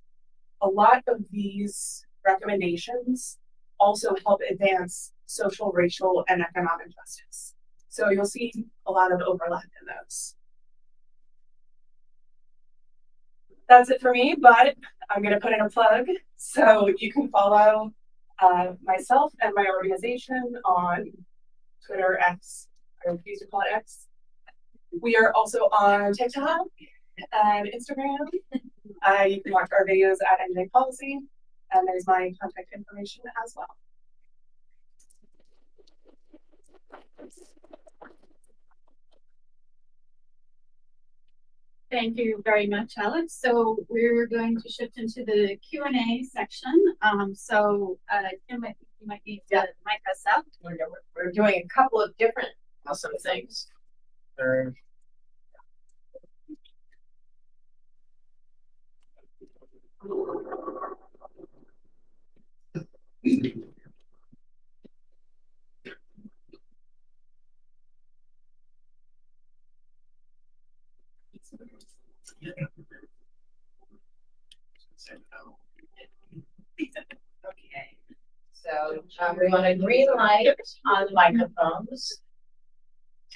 a lot of these recommendations also help advance social, racial, and economic justice. So you'll see a lot of overlap in those. That's it for me, but I'm going to put in a plug. So you can follow myself and my organization on Twitter, X. I refuse to call it X. We are also on TikTok and Instagram. You can watch our videos at NJ Policy, and there's my contact information as well. Thank you very much, Alex. So we're going to shift into the Q&A section. Kim, I think you might need to mic us up. We're doing a couple of different awesome things. Okay, so we want a green light on the microphones.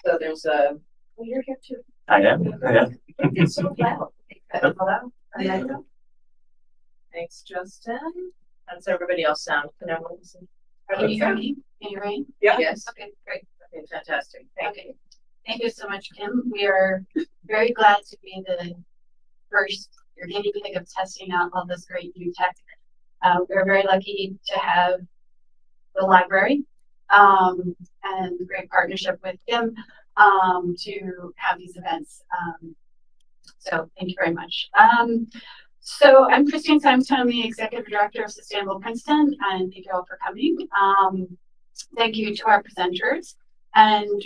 So there's a. Well, you're here too. I am. It's so loud. Hello. Thanks, Justin. How does everybody else sound? Can everyone listen? Can you hear me? Can you hear me? Yeah. Yes. Okay, great. Okay, fantastic. Thank you. Thank you so much, Kim. We are very glad to be the first, your guinea pig of testing out all this great new tech. We're very lucky to have the library and great partnership with Kim to have these events. So thank you very much. So I'm Christine Simon. I'm the Executive Director of Sustainable Princeton, and thank you all for coming. Thank you to our presenters. And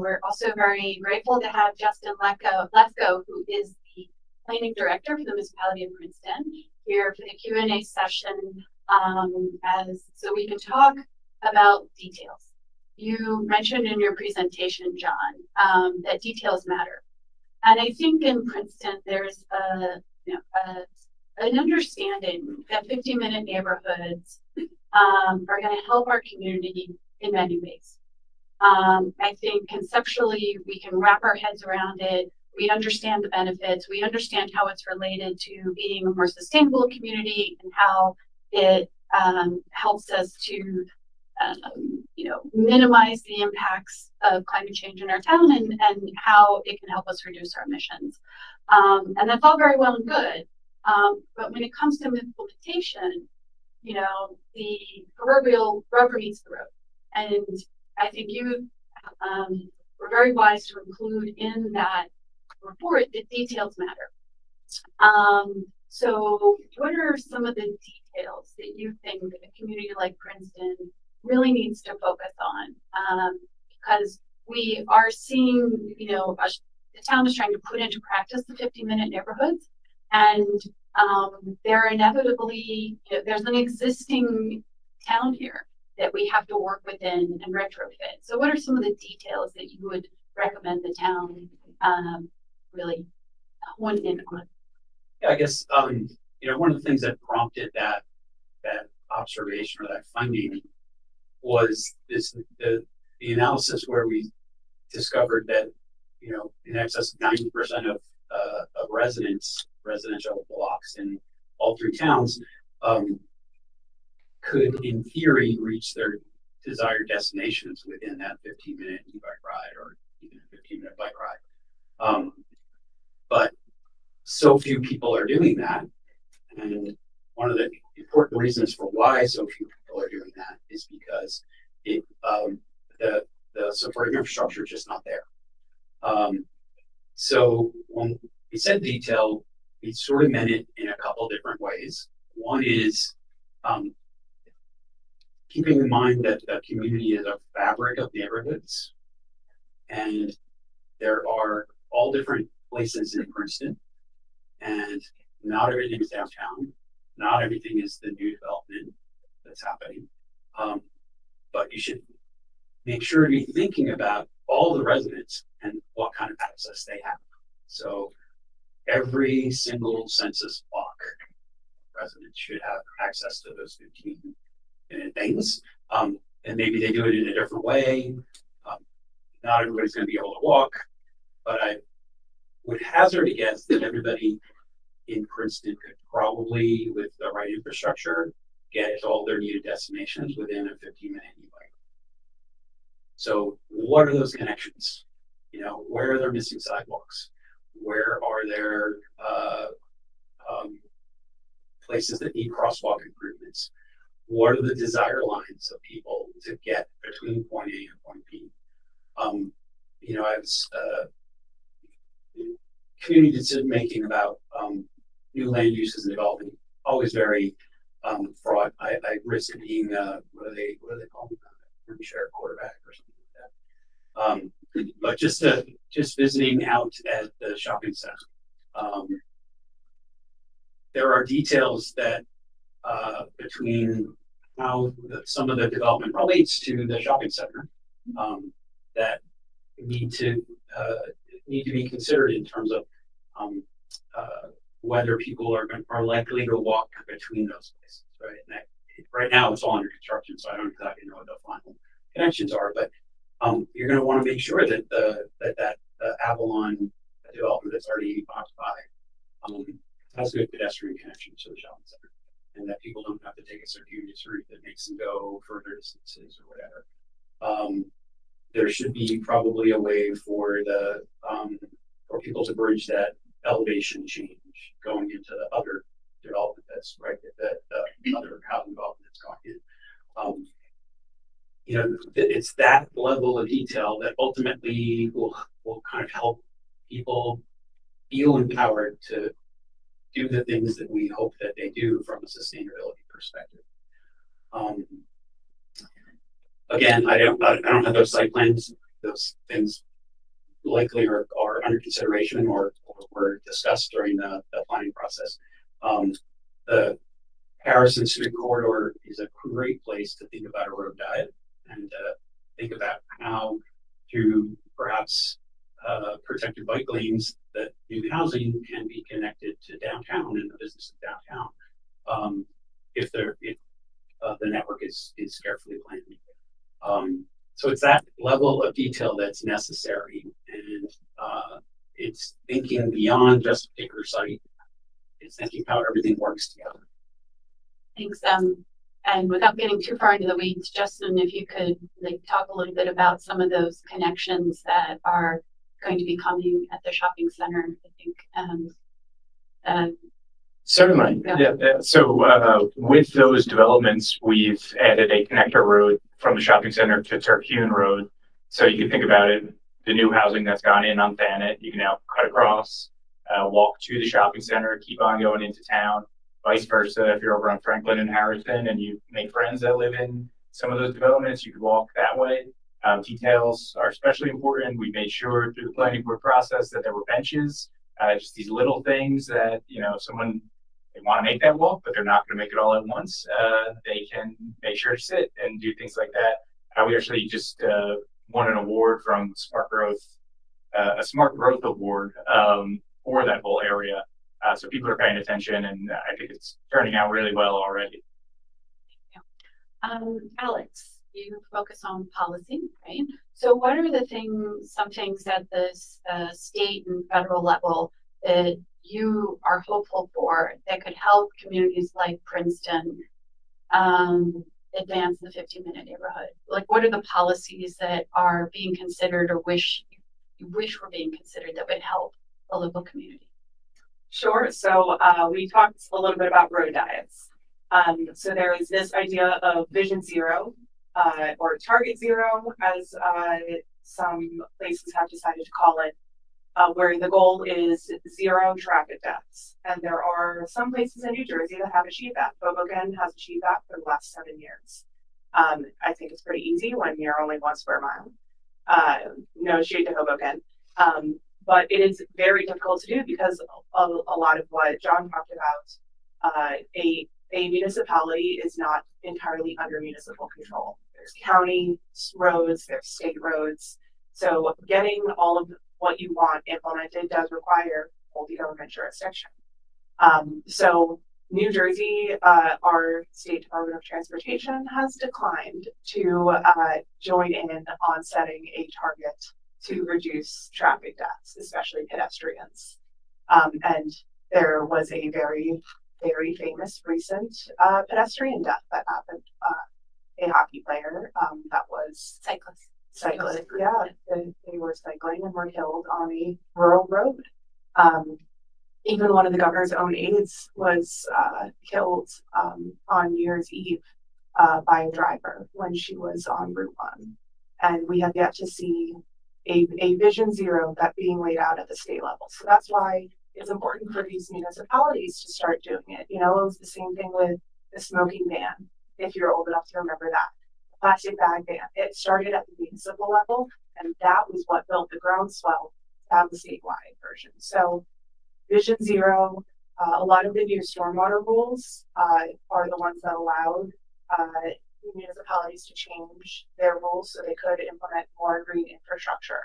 we're also very grateful to have Justin Lefko, who is the Planning Director for the Municipality of Princeton. here for the Q&A session, as so we can talk about details. You mentioned in your presentation, John, that details matter. And I think in Princeton, there's an understanding that 50-minute neighborhoods are going to help our community in many ways. I think conceptually, we can wrap our heads around it. We understand the benefits. We understand how it's related to being a more sustainable community and how it helps us to minimize the impacts of climate change in our town and how it can help us reduce our emissions. And that's all very well and good. But when it comes to implementation, the proverbial rubber meets the road. And I think you were very wise to include in that report that details matter. So what are some of the details that you think a community like Princeton really needs to focus on? Because we are seeing, the town is trying to put into practice the 50-minute neighborhoods, and there inevitably, there's an existing town here that we have to work within and retrofit. So what are some of the details that you would recommend the town really hone in on? Yeah, I guess, one of the things that prompted that observation or that finding was the analysis where we discovered that, in excess of 90% of residential blocks in all three towns could, in theory, reach their desired destinations within that 15-minute e-bike ride or even a 15-minute bike ride. But so few people are doing that. And one of the important reasons for why so few people are doing that is because the supporting infrastructure is just not there. So when we said detail, we sort of meant it in a couple different ways. One is keeping in mind that the community is a fabric of neighborhoods, and there are all different places in Princeton, and not everything is downtown. Not everything is the new development that's happening. But you should make sure to be thinking about all the residents and what kind of access they have. So every single census block resident should have access to those 15-minute things. And maybe they do it in a different way. Not everybody's going to be able to walk, but I would hazard a guess that everybody in Princeton could probably, with the right infrastructure, get to all their needed destinations within a 15-minute e-bike. So what are those connections? Where are there missing sidewalks? Where are there places that need crosswalk improvements? What are the desire lines of people to get between point A and point B? I was community decision making about new land uses and development, always very fraught. I risk being what do they call me? Share quarterback or something like that. But just visiting out at the shopping center, there are details that between how some of the development relates to the shopping center that need to be considered in terms of whether people are likely to walk between those places, right? And right now it's all under construction, so I don't exactly know what the final connections are, but you're going to want to make sure that that Avalon development that's already occupied has good pedestrian connections to the shopping center, and that people don't have to take a circuitous route that makes them go further distances or whatever. There should be probably a way for for people to bridge that elevation change going into the other development that's right that other housing development that's going in. It's that level of detail that ultimately will kind of help people feel empowered to do the things that we hope that they do from a sustainability perspective. Again, I don't have those site plans. Those things likely are under consideration or were discussed during the planning process. the Harrison Street corridor is a great place to think about a road diet and think about how to perhaps protected bike lanes that new housing can be connected to downtown and the business of downtown if the network is carefully planned. So it's that level of detail that's necessary, and it's thinking beyond just a particular site. It's thinking how everything works together. Thanks. And without getting too far into the weeds, Justin, if you could talk a little bit about some of those connections that are going to be coming at the shopping center, I think. Certainly. Yeah. So with those developments, we've added a connector road from the shopping center to Terhune Road. So you can think about it, the new housing that's gone in on Thanet, you can now cut across, walk to the shopping center, keep on going into town. Vice versa, if you're over on Franklin and Harrison and you make friends that live in some of those developments, you could walk that way. Details are especially important. We made sure through the planning board process that there were benches, just these little things that, someone, they want to make that walk, but they're not going to make it all at once. They can make sure to sit and do things like that. We actually just won an award from Smart Growth, a Smart Growth Award for that whole area. So people are paying attention, and I think it's turning out really well already. Alex, you focus on policy, right? So what are some things at the state and federal level that you are hopeful for that could help communities like Princeton advance the 15-minute neighborhood? Like, what are the policies that are being considered or you wish were being considered that would help the local community? Sure. So we talked a little bit about road diets. So there is this idea of vision zero or target zero, as some places have decided to call it, where the goal is zero traffic deaths. And there are some places in New Jersey that have achieved that. Hoboken has achieved that for the last 7 years. I think it's pretty easy when you're only 1 square mile. No shade to Hoboken. But it is very difficult to do because a lot of what Jon talked about, a municipality is not entirely under municipal control. There's county roads, there's state roads. So getting all of what you want implemented does require multi-government jurisdiction. So New Jersey, our State Department of Transportation has declined to join in on setting a target to reduce traffic deaths, especially pedestrians. And there was a very, very famous recent pedestrian death that happened. A hockey player that was cyclist. Yeah, they were cycling and were killed on a rural road. Even one of the governor's own aides was killed on New Year's Eve by a driver when she was on Route 1. And we have yet to see a vision zero that being laid out at the state level. So that's why it's important for these municipalities to start doing it. It was the same thing with the smoking ban, if you're old enough to remember that. The plastic bag ban, it started at the municipal level, and that was what built the groundswell to have the statewide version. So vision zero, a lot of the new stormwater rules are the ones that allowed municipalities to change their rules so they could implement more green infrastructure.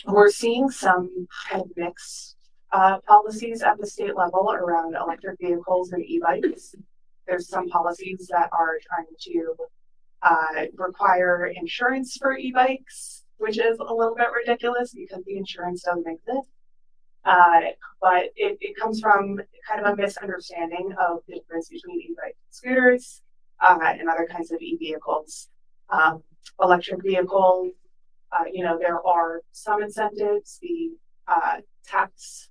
We're seeing some kind of mixed policies at the state level around electric vehicles and e-bikes. There's some policies that are trying to require insurance for e-bikes, which is a little bit ridiculous because the insurance doesn't exist. But it comes from kind of a misunderstanding of the difference between e-bikes and scooters and other kinds of e-vehicles. Electric vehicles, there are some incentives. The tax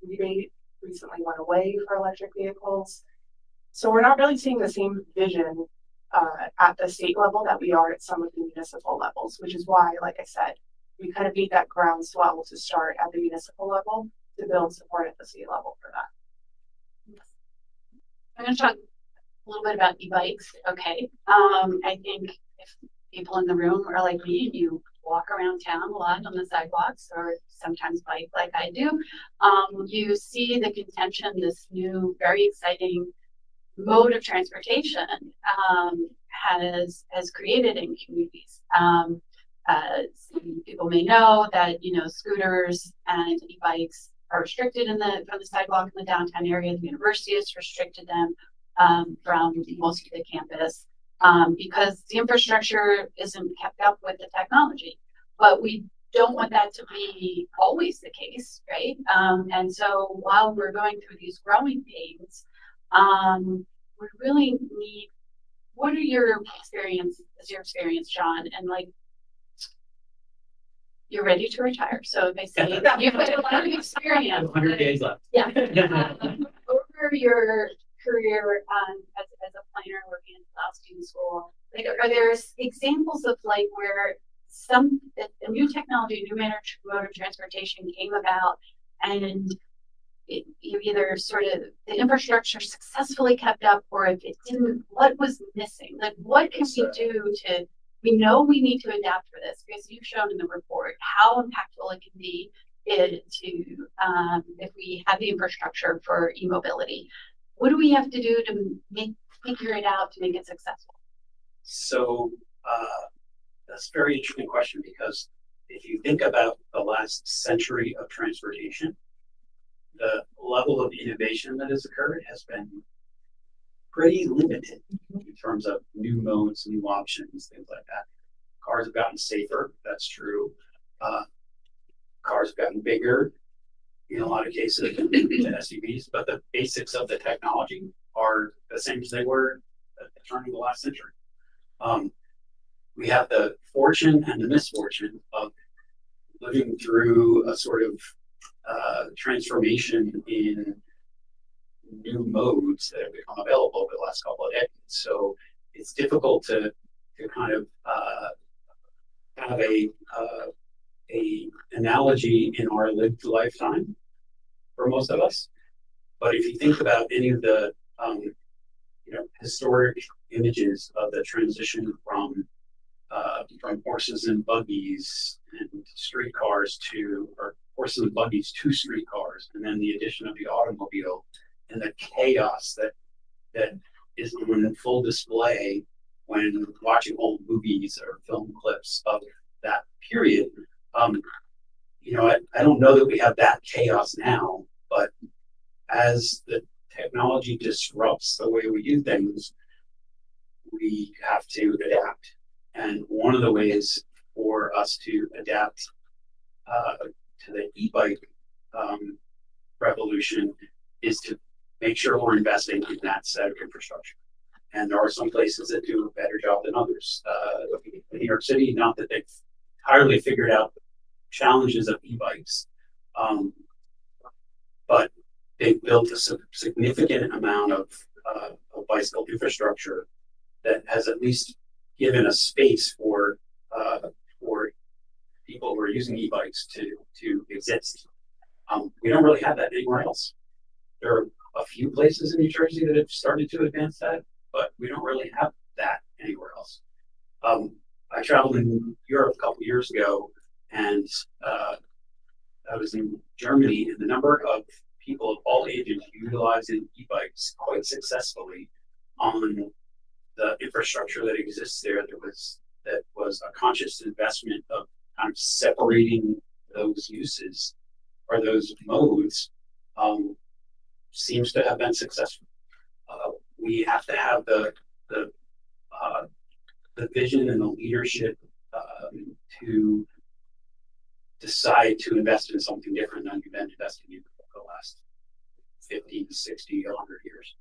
rebate recently went away for electric vehicles. So we're not really seeing the same vision at the state level that we are at some of the municipal levels, which is why, like I said, we kind of need that groundswell to start at the municipal level to build support at the state level for that. I'm going to talk a little bit about e-bikes. Okay. I think if people in the room are like me, you walk around town a lot on the sidewalks or sometimes bike like I do, you see the contention this new, very exciting mode of transportation has created in communities. Some people may know that scooters and e-bikes are restricted from the sidewalk in the downtown area. The university has restricted them from most of the campus because the infrastructure isn't kept up with the technology. But we don't want that to be always the case, right? And so while we're going through these growing pains, we really need. What are your experience, Jon? And like, you're ready to retire, so they say you've had a lot of experience. 100 days left. Yeah. Over your career as a planner working in cloud student school, like, are there examples of like where a new technology, new mode of transportation came about, and you either sort of the infrastructure successfully kept up, or if it didn't, what was missing? Like, what can we do to? We know we need to adapt for this because you've shown in the report how impactful it can be if we have the infrastructure for e-mobility. What do we have to do to figure it out to make it successful? So that's a very interesting question, because if you think about the last century of transportation, the level of innovation that has occurred has been pretty limited in terms of new modes, new options, things like that. Cars have gotten safer, that's true. Cars have gotten bigger in a lot of cases than SUVs, but the basics of the technology are the same as they were at the turn of the last century. We have the fortune and the misfortune of living through a sort of transformation in new modes that have become available over the last couple of decades. So it's difficult to kind of have a analogy in our lived lifetime for most of us. But if you think about any of the historic images of the transition from horses and buggies and streetcars or horses and buggies to streetcars, and then the addition of the automobile, and the chaos that is on full display when watching old movies or film clips of that period. I don't know that we have that chaos now, but as the technology disrupts the way we do things, we have to adapt. And one of the ways for us to adapt to the e-bike revolution is to make sure we're investing in that set of infrastructure. And there are some places that do a better job than others. In New York City, not that they've entirely figured out the challenges of e-bikes, but they've built a significant amount of bicycle infrastructure that has at least given a space for people who are using e-bikes to exist. We don't really have that anywhere else. There are a few places in New Jersey that have started to advance that, but we don't really have that anywhere else. I traveled in Europe a couple years ago, and I was in Germany, and the number of people of all ages utilizing e-bikes quite successfully on the infrastructure that exists there, that was a conscious investment of kind of separating those uses or those modes, seems to have been successful. We have to have the vision and the leadership to decide to invest in something different than you've been investing in for the last 50, 60, 100 years.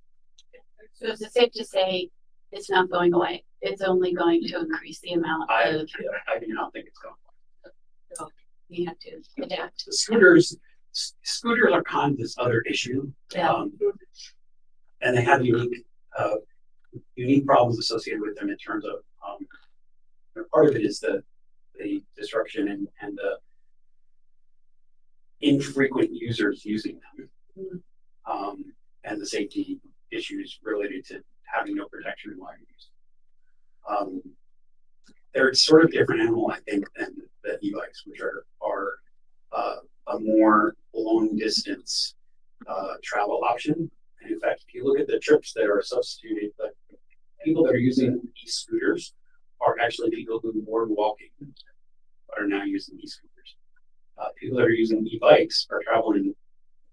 So is it safe to say it's not going away? It's only going to increase the amount I do not think it's going away. So we have to adapt. The scooters are kind of this other issue. Yeah. And they have unique problems associated with them in terms of part of it is the disruption and the infrequent users using them, and the safety issues related to having no protection while you use them. They're sort of different animal, I think, than e-bikes, which are a more long distance travel option. And in fact, if you look at the trips that are substituted, like people that are using e-scooters are actually people who were walking but are now using e-scooters. People that are using e-bikes are traveling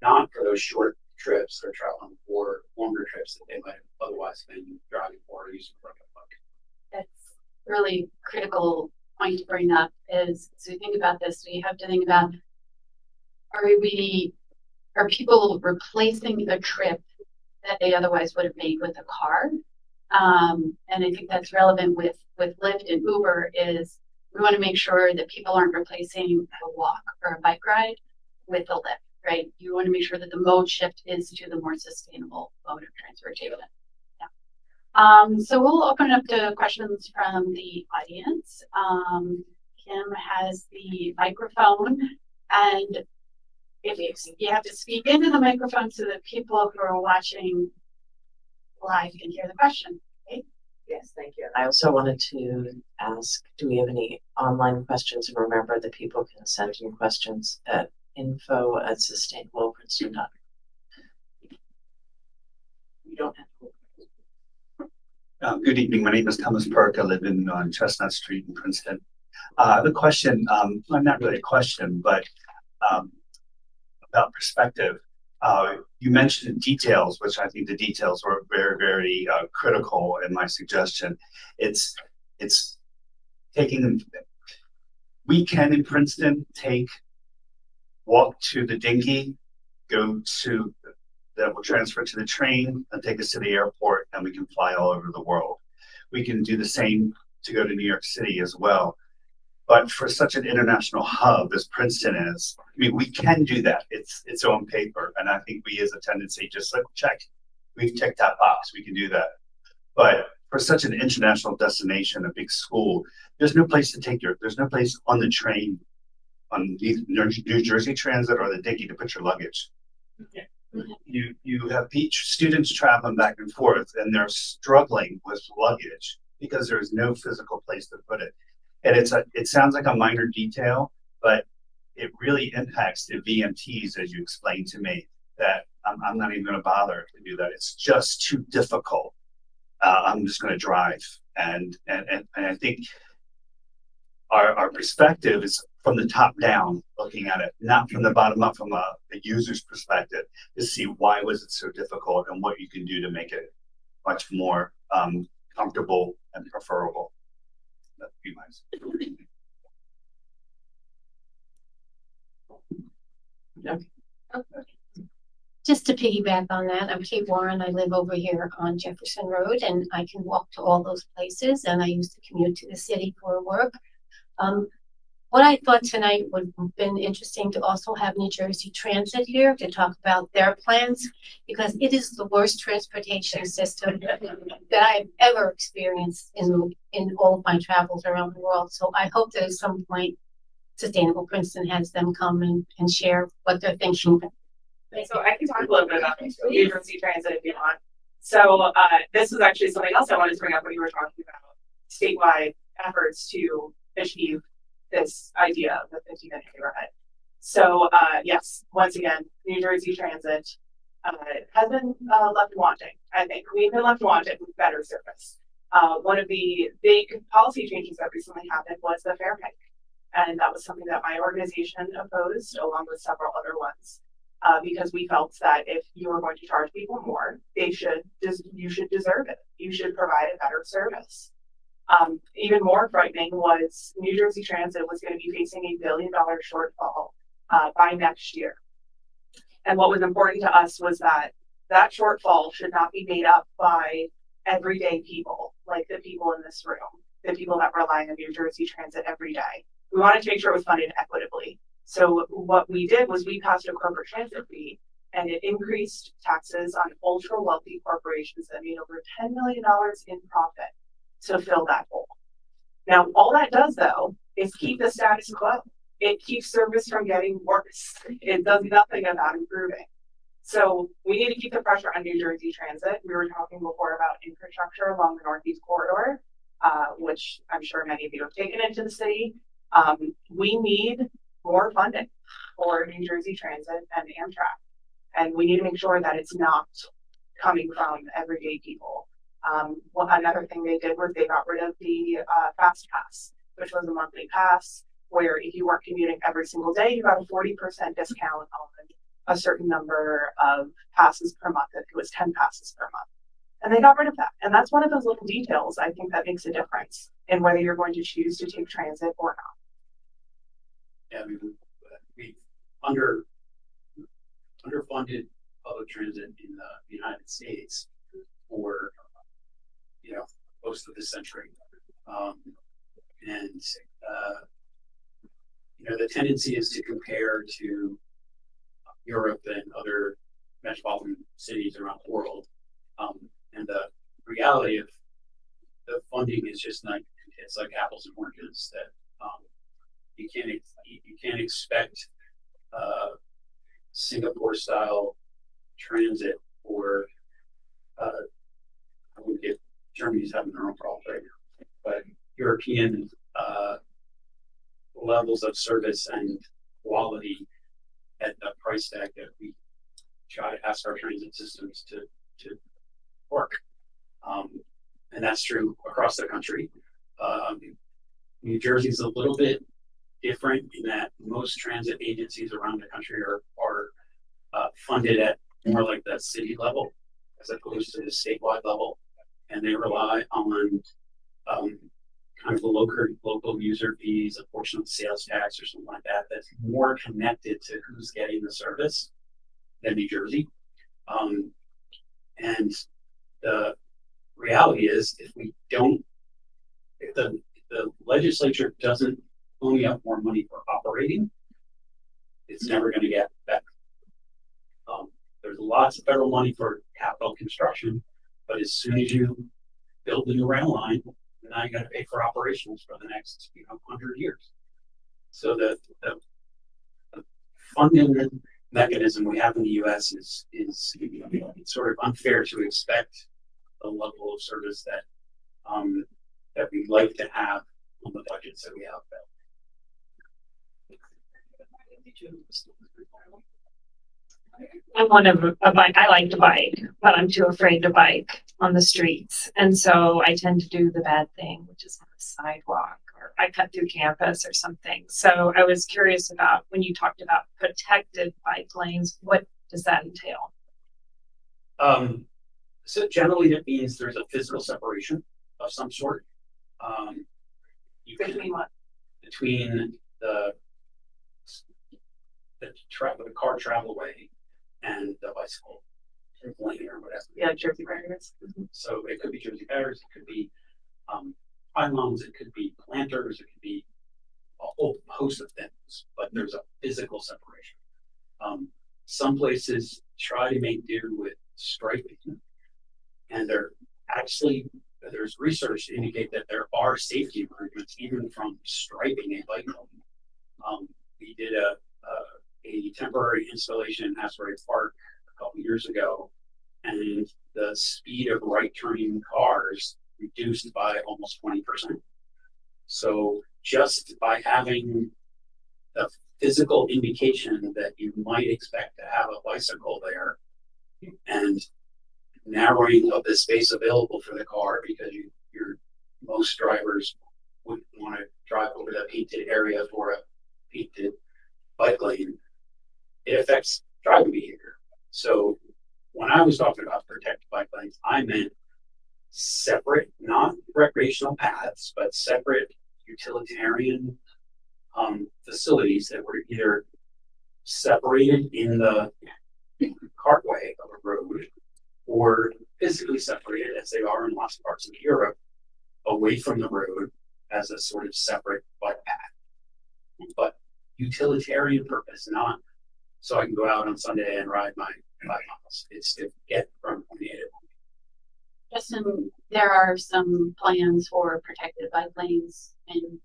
not for those short trips, they're traveling for longer trips that they might have otherwise been driving for or using for a bike. That's really critical point to bring up is, so we think about this, we have to think about, are people replacing a trip that they otherwise would have made with a car? And I think that's relevant with Lyft and Uber is we want to make sure that people aren't replacing a walk or a bike ride with a Lyft, right? You want to make sure that the mode shift is to the more sustainable mode of transportation. So we'll open it up to questions from the audience. Kim has the microphone, and if you have to speak into the microphone so that people who are watching live can hear the question. Okay? Yes, thank you. I also wanted to ask, do we have any online questions? And remember that people can send in questions at info@sustainableprinceton.com. You don't have to. Good evening. My name is Thomas Perk. I live on Chestnut Street in Princeton. The question, not really a question, but about perspective. You mentioned details, which I think the details were very, very critical in my suggestion. It's taking, we can in Princeton walk to the dinghy, go to that will transfer to the train and take us to the airport, and we can fly all over the world. We can do the same to go to New York City as well. But for such an international hub as Princeton is, I mean, we can do that. It's on paper. And I think we as a tendency just like, check, we've ticked that box, we can do that. But for such an international destination, a big school, there's no place to there's no place on the train, on the New Jersey Transit or the dinghy to put your luggage. Yeah. You have beach students traveling back and forth, and they're struggling with luggage because there's no physical place to put it. And it sounds like a minor detail, but it really impacts the VMTs, as you explained to me, that I'm not even going to bother to do that. It's just too difficult. I'm just going to drive. And I think our perspective is from the top down, looking at it, not from the bottom up, from a user's perspective, to see why was it so difficult and what you can do to make it much more comfortable and preferable. That'd be Okay. Just to piggyback on that, I'm Kate Warren. I live over here on Jefferson Road, and I can walk to all those places, and I used to commute to the city for work. What I thought tonight would have been interesting to also have New Jersey Transit here to talk about their plans, because it is the worst transportation system that I've ever experienced in all of my travels around the world. So I hope that at some point Sustainable Princeton has them come and share what they're thinking. So I can talk a little bit about New Jersey Transit if you want. So this is actually something else I wanted to bring up when you were talking about statewide efforts to achieve this idea of the 50-minute neighborhood. So yes, once again, New Jersey Transit has been left wanting. I think we've been left wanting with better service. One of the big policy changes that recently happened was the fare hike. And that was something that my organization opposed along with several other ones. Because we felt that if you were going to charge people more, you should deserve it. You should provide a better service. Even more frightening was New Jersey Transit was going to be facing $1 billion shortfall by next year. And what was important to us was that that shortfall should not be made up by everyday people, like the people in this room, the people that rely on New Jersey Transit every day. We wanted to make sure it was funded equitably. So what we did was we passed a corporate transit fee, and it increased taxes on ultra wealthy corporations that made over $10 million in profit to fill that hole. Now, all that does, though, is keep the status quo. It keeps service from getting worse. It does nothing about improving. So we need to keep the pressure on New Jersey Transit. We were talking before about infrastructure along the Northeast Corridor, which I'm sure many of you have taken into the city. We need more funding for New Jersey Transit and Amtrak. And we need to make sure that it's not coming from everyday people. Another thing they did was they got rid of the Fast Pass, which was a monthly pass, where if you weren't commuting every single day, you got a 40% discount on a certain number of passes per month. If it was 10 passes per month. And they got rid of that. And that's one of those little details I think that makes a difference in whether you're going to choose to take transit or not. Yeah, we underfunded public transit in the United States for most of the century, the tendency is to compare to Europe and other metropolitan cities around the world, and the reality of the funding is just like it's like apples and oranges that you can't expect Singapore style transit or I would get Germany's having their own problem right now, but European levels of service and quality at the price tag that we try to ask our transit systems to work. And that's true across the country. New Jersey's a little bit different in that most transit agencies around the country are funded at more like the city level as opposed to the statewide level, and they rely on kind of the local user fees, a portion of the sales tax or something like that that's more connected to who's getting the service than New Jersey. And the reality is if the legislature doesn't only have more money for operating, it's never going to get better. There's lots of federal money for capital construction, but as soon as you build the new rail line, now you got to pay for operations for the next 100 years. So the funding mechanism we have in the U.S. is it's sort of unfair to expect the level of service that we'd like to have on the budgets that we have. I'm one of a bike. I like to bike, but I'm too afraid to bike on the streets. And so I tend to do the bad thing, which is on the sidewalk, or I cut through campus or something. So I was curious about when you talked about protected bike lanes, what does that entail? So generally that means there's a physical separation of some sort. Between what? Between the car travelway and the bicycle lane or whatever. Yeah, Jersey barriers. So it could be Jersey barriers, it could be pylons, it could be planters, it could be a whole host of things, but there's a physical separation. Some places try to make do with striping, and there's research to indicate that there are safety improvements even from striping a bike lane. We did a temporary installation in Asbury Park a couple years ago, and the speed of right turning cars reduced by almost 20%. So just by having the physical indication that you might expect to have a bicycle there and narrowing of the space available for the car, because most drivers wouldn't want to drive over that painted area for a painted bike lane, it affects driving behavior. So when I was talking about protected bike lanes, I meant separate, not recreational paths, but separate utilitarian facilities that were either separated in the cartway of a road or physically separated, as they are in lots of parts of Europe, away from the road as a sort of separate bike path. But utilitarian purpose, not so I can go out on Sunday and ride my 5 miles. It's to get from point A to point B. Justin, there are some plans for protected bike lanes in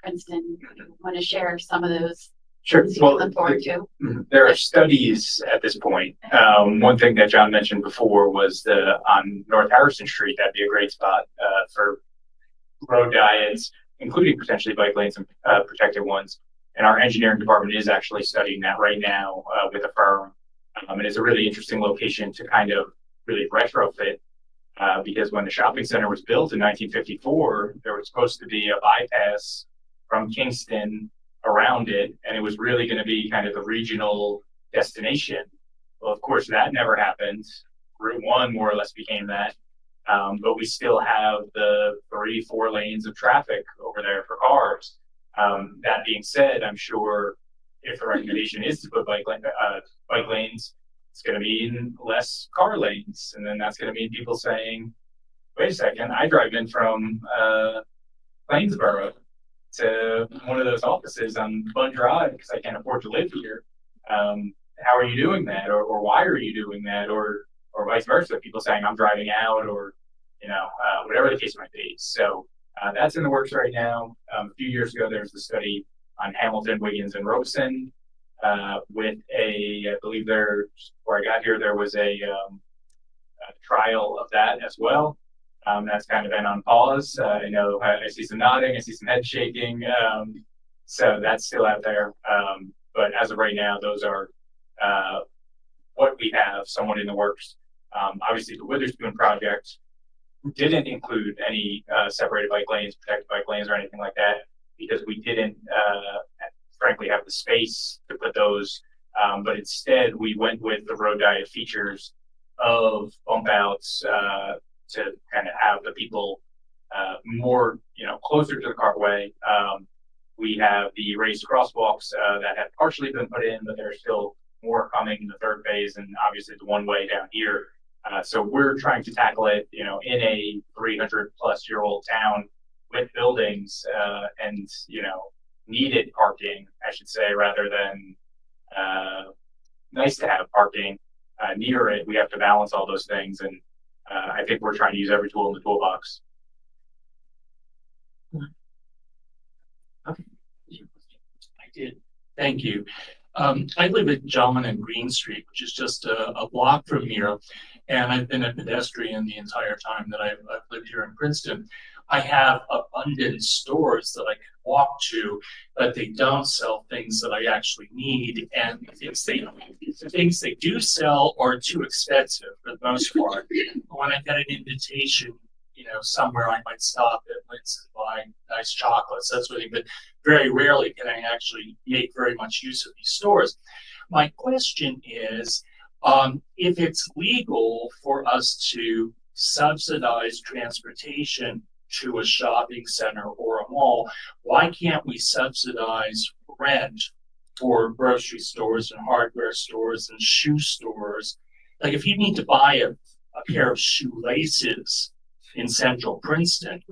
Princeton. Want to share some of those? Sure. Well, look forward to. There are studies at this point. One thing that John mentioned before was on North Harrison Street. That'd be a great spot for road diets. including potentially bike lanes and protected ones. And our engineering department is actually studying that right now with a firm. And it's a really interesting location to kind of really retrofit because when the shopping center was built in 1954, there was supposed to be a bypass from Kingston around it, and it was really going to be kind of the regional destination. Well, of course, that never happened. Route 1 more or less became that. But we still have the 3-4 lanes of traffic over there for cars. That being said, I'm sure if the recommendation is to put bike lanes, it's going to mean less car lanes. And then that's going to mean people saying, wait a second, I drive in from Plainsboro to one of those offices on Bund Drive because I can't afford to live here. How are you doing that? Or why are you doing that? Or vice versa, people saying I'm driving out or, whatever the case might be. So that's in the works right now. A few years ago, there was a study on Hamilton, Wiggins, and Robeson with I believe before I got here, there was a trial of that as well. That's kind of been on pause. I know I see some nodding, I see some head shaking. So that's still out there. But as of right now, those are what we have somewhat in the works. Obviously, the Witherspoon project didn't include any separated bike lanes, protected bike lanes, or anything like that because we didn't, frankly, have the space to put those. But instead, we went with the road diet features of bump outs to kind of have the people more, closer to the carway. We have the raised crosswalks that have partially been put in, but there's still more coming in the third phase, and obviously the one way down here. So we're trying to tackle it, in a 300-plus-year-old town with buildings and, needed parking, I should say, rather than nice to have parking near it. We have to balance all those things, and I think we're trying to use every tool in the toolbox. Okay. I did. Thank you. I live at Jon and Green Street, which is just a block from here, and I've been a pedestrian the entire time that I've lived here in Princeton. I have abundant stores that I can walk to, but they don't sell things that I actually need, and the things they do sell are too expensive for the most part. When I get an invitation, somewhere I might stop at Linz and buy nice chocolates, that sort of thing, but very rarely can I actually make very much use of these stores. My question is, if it's legal for us to subsidize transportation to a shopping center or a mall, why can't we subsidize rent for grocery stores and hardware stores and shoe stores? Like if you need to buy a pair of shoelaces in central Princeton,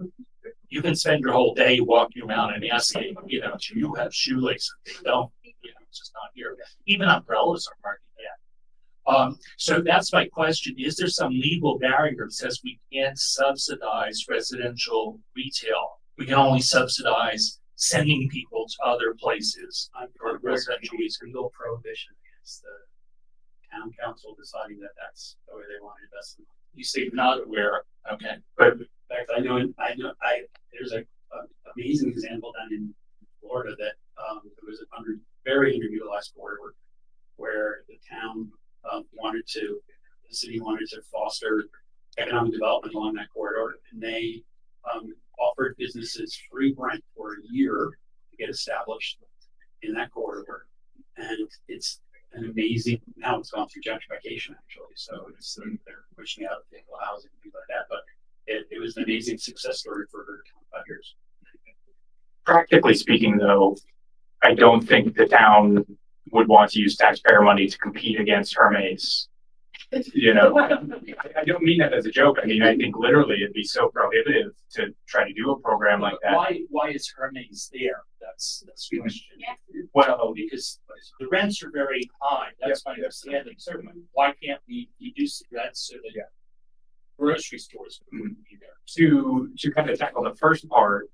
you can spend your whole day walking around and asking, do you have shoelaces? They don't, it's just not here. Even umbrellas are hard to get. So that's my question. Is there some legal barrier that says we can't subsidize residential retail? We can only subsidize sending people to other places for residential retail. Legal prohibition against the town council deciding that that's the way they want to invest in. You say you're not aware. Okay. But in fact, I know there's an amazing example down in Florida that there was a very underutilized corridor where the town the city wanted to foster economic development along that corridor, and they offered businesses free rent for a year to get established in that corridor. And it's an amazing, now it's gone through gentrification actually, so they're pushing out affordable housing and things like that, but it was an amazing success story for 25 years. Practically speaking, though, I don't think the town would want to use taxpayer money to compete against Hermes. I don't mean that as a joke. I mean, I think literally it'd be so prohibitive to try to do a program like that. Why is Hermes there? That's the question. Yeah. Well, because the rents are very high. That's my understanding. Certainly. Why can't we reduce the rents so that grocery stores wouldn't be there? To kind of tackle the first part,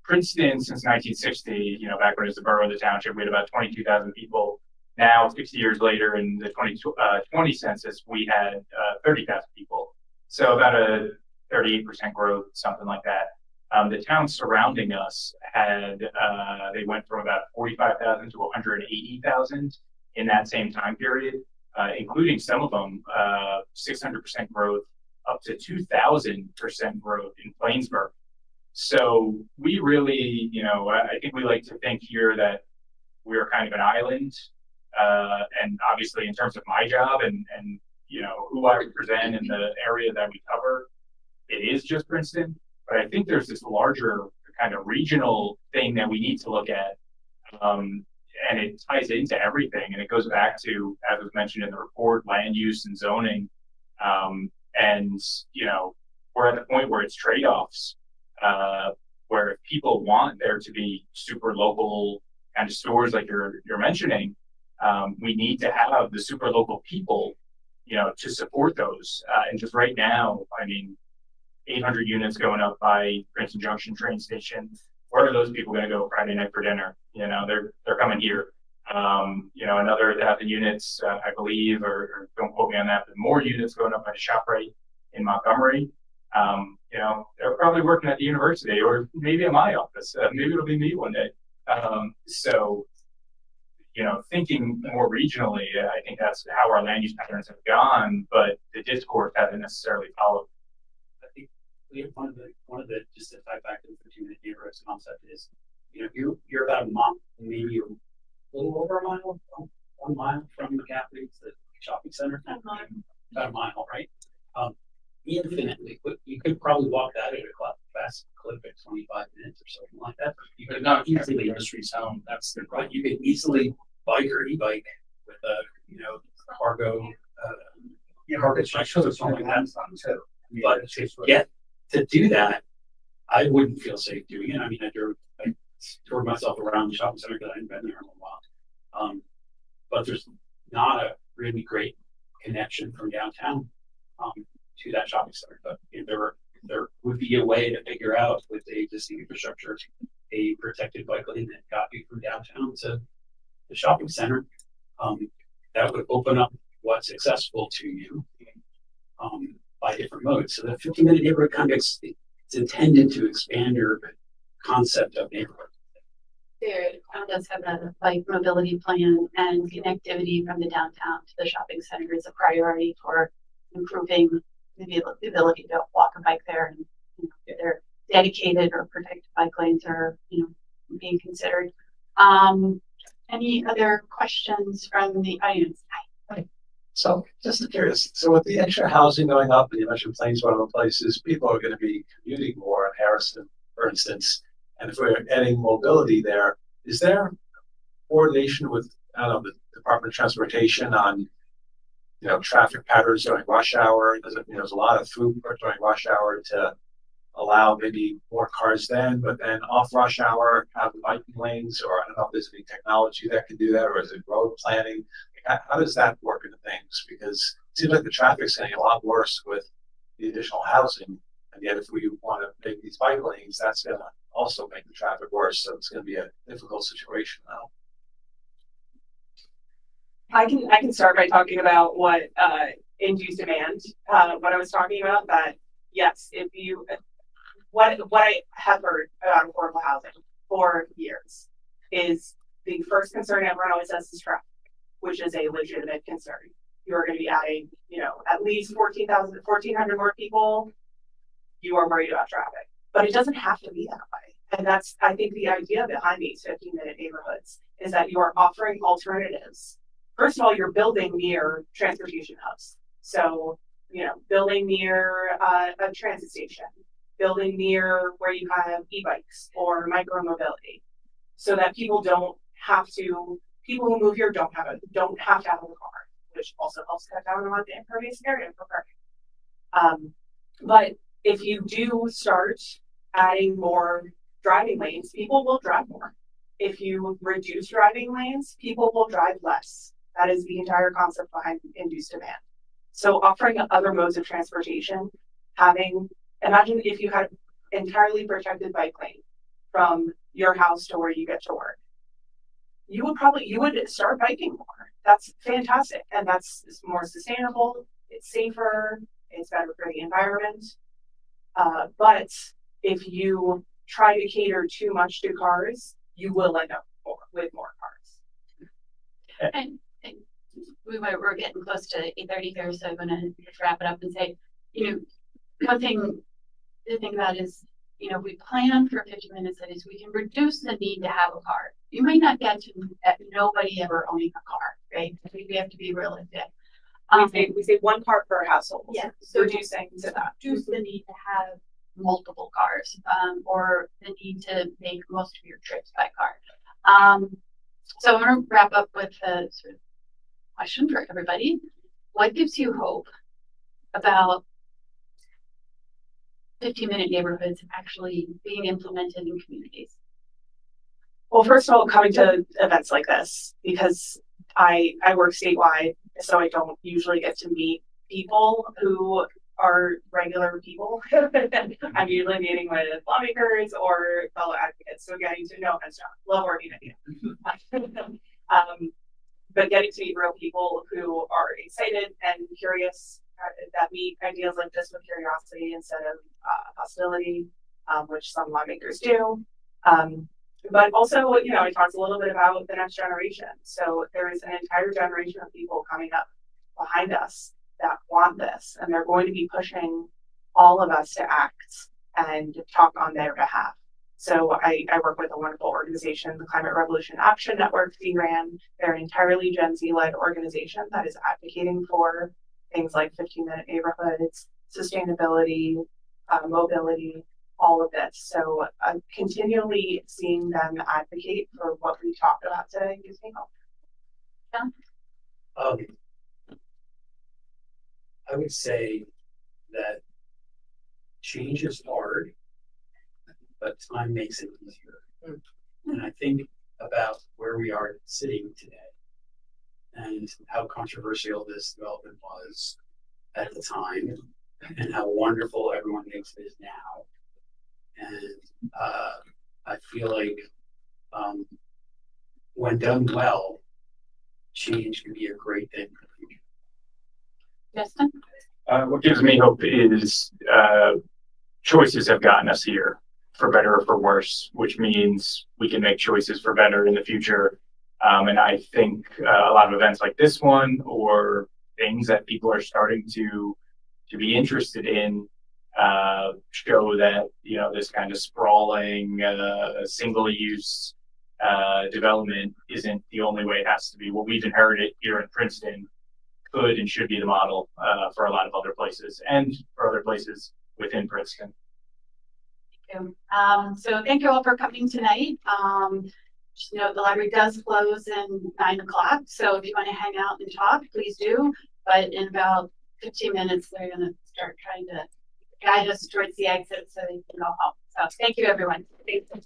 Princeton since 1960, back when it was the borough of the township, we had about 22,000 people. Now, 60 years later, in the 2020 census, we had 30,000 people. So about a 38% growth, something like that. The towns surrounding us had, they went from about 45,000 to 180,000 in that same time period, including some of them, 600% growth up to 2,000% growth in Plainsburg. So we really, I think we like to think here that we're kind of an island. And obviously in terms of my job and who I represent in the area that we cover, it is just Princeton. But I think there's this larger kind of regional thing that we need to look at. And it ties into everything. And it goes back to, as was mentioned in the report, land use and zoning. And we're at the point where it's trade-offs, where if people want there to be super local kind of stores like you're mentioning, we need to have the super local people, to support those. And just right now, 800 units going up by Princeton Junction train station. Where are those people going to go Friday night for dinner? They're coming here. Another 1,000 units, I believe, or don't quote me on that, but more units going up by the ShopRite in Montgomery. They're probably working at the university or maybe at my office. Maybe it'll be me one day. So thinking more regionally, I think that's how our land use patterns have gone, but the discourse hasn't necessarily followed. I think one of the just to tie back to the 15-minute neighborhoods concept is, you're about a mile, maybe a little over a mile, 1 mile from McCaffrey, the shopping center. About a mile, right? Infinitely, you could probably walk that at a fast clip at 25 minutes or something like that. You could not easily industry zone. That's the right. You could easily bike or e-bike with a cargo section or something like that. But to get to do that, I wouldn't feel safe doing it. I toured myself around the shopping center because I hadn't been there in a while. But there's not a really great connection from downtown to that shopping center. But there would be a way to figure out with the existing infrastructure a protected bike lane that got you from downtown to the shopping center. That would open up what's accessible to you by different modes. So the 15-minute neighborhood kind of it's intended to expand your concept of neighborhood. The town does have a bike mobility plan, and connectivity from the downtown to the shopping center is a priority for improving the ability to walk a bike there, and they're dedicated or protected bike lanes are being considered. Any other questions from the audience? Hi. So just curious, so with the extra housing going up, and you mentioned Plains, one of the places, people are going to be commuting more in Harrison, for instance, and if we're adding mobility there, is there coordination with, the Department of Transportation on, traffic patterns during rush hour? There's a lot of throughput during rush hour to allow maybe more cars then, but then off rush hour, have the biking lanes, or I don't know if there's any technology that can do that, or is it road planning? How does that work into things? Because it seems like the traffic's getting a lot worse with the additional housing, and yet if we want to make these bike lanes, that's going to also make the traffic worse. So it's going to be a difficult situation now. I can start by talking about what induced demand. What I was talking about, that yes, if you what I have heard about affordable housing for years is the first concern everyone always has is traffic, which is a legitimate concern. You're going to be adding, at least 1,400 more people. You are worried about traffic, but it doesn't have to be that way. And that's, I think, the idea behind these 15-minute neighborhoods is that you are offering alternatives. First of all, you're building near transportation hubs. So, building near a transit station, building near where you have e-bikes or micro-mobility, so that people who move here don't have to have a car, which also helps cut down on the impervious area for parking. But if you do start adding more driving lanes, people will drive more. If you reduce driving lanes, people will drive less. That is the entire concept behind induced demand. So offering other modes of transportation, imagine if you had an entirely protected bike lane from your house to where you get to work. You would start biking more. That's fantastic. And that's more sustainable. It's safer. It's better for the environment. But if you try to cater too much to cars, you will end up with more cars. And we're getting close to 8:30 here, so I'm gonna just wrap it up and say, one thing to think about is, we plan for 50 minutes, that is, we can reduce the need to have a car. You might not get to nobody ever owning a car, right? I think we have to be realistic. We say 1 car per household. Yeah. So reducing to that. Reduce the need to have multiple cars, or the need to make most of your trips by car. So I'm going to wrap up with a sort of question for everybody. What gives you hope about 15-minute neighborhoods actually being implemented in communities? Well, first of all, coming to events like this, because I work statewide, so I don't usually get to meet people who are regular people. I'm usually meeting with lawmakers or fellow advocates, so getting to know and stuff. Love working with you. But getting to meet real people who are excited and curious, that meet ideas like this with curiosity instead of hostility, which some lawmakers do. But also, I talked a little bit about the next generation. So there is an entire generation of people coming up behind us that want this, and they're going to be pushing all of us to act and talk on their behalf. So I work with a wonderful organization, the Climate Revolution Action Network, CRAN. They're an entirely Gen Z-led organization that is advocating for things like 15-minute neighborhoods, sustainability, mobility, all of this. So continually seeing them advocate for what we talked about today gives me hope. Yeah. I would say that change is hard, but time makes it easier. And I think about where we are sitting today and how controversial this development was at the time and how wonderful everyone thinks it is now. And I feel like when done well, change can be a great thing for the future. Justin? What gives me hope is choices have gotten us here, for better or for worse, which means we can make choices for better in the future. And I think a lot of events like this one, or things that people are starting to be interested in, show that this kind of sprawling single-use development isn't the only way it has to be. What we've inherited here in Princeton could and should be the model for a lot of other places, and for other places within Princeton. Thank you. So thank you all for coming tonight. Just note the library does close in 9 o'clock, so if you want to hang out and talk, please do. But in about 15 minutes, they're going to start trying to guide us towards the exit so they can go home. So thank you, everyone. Thank you.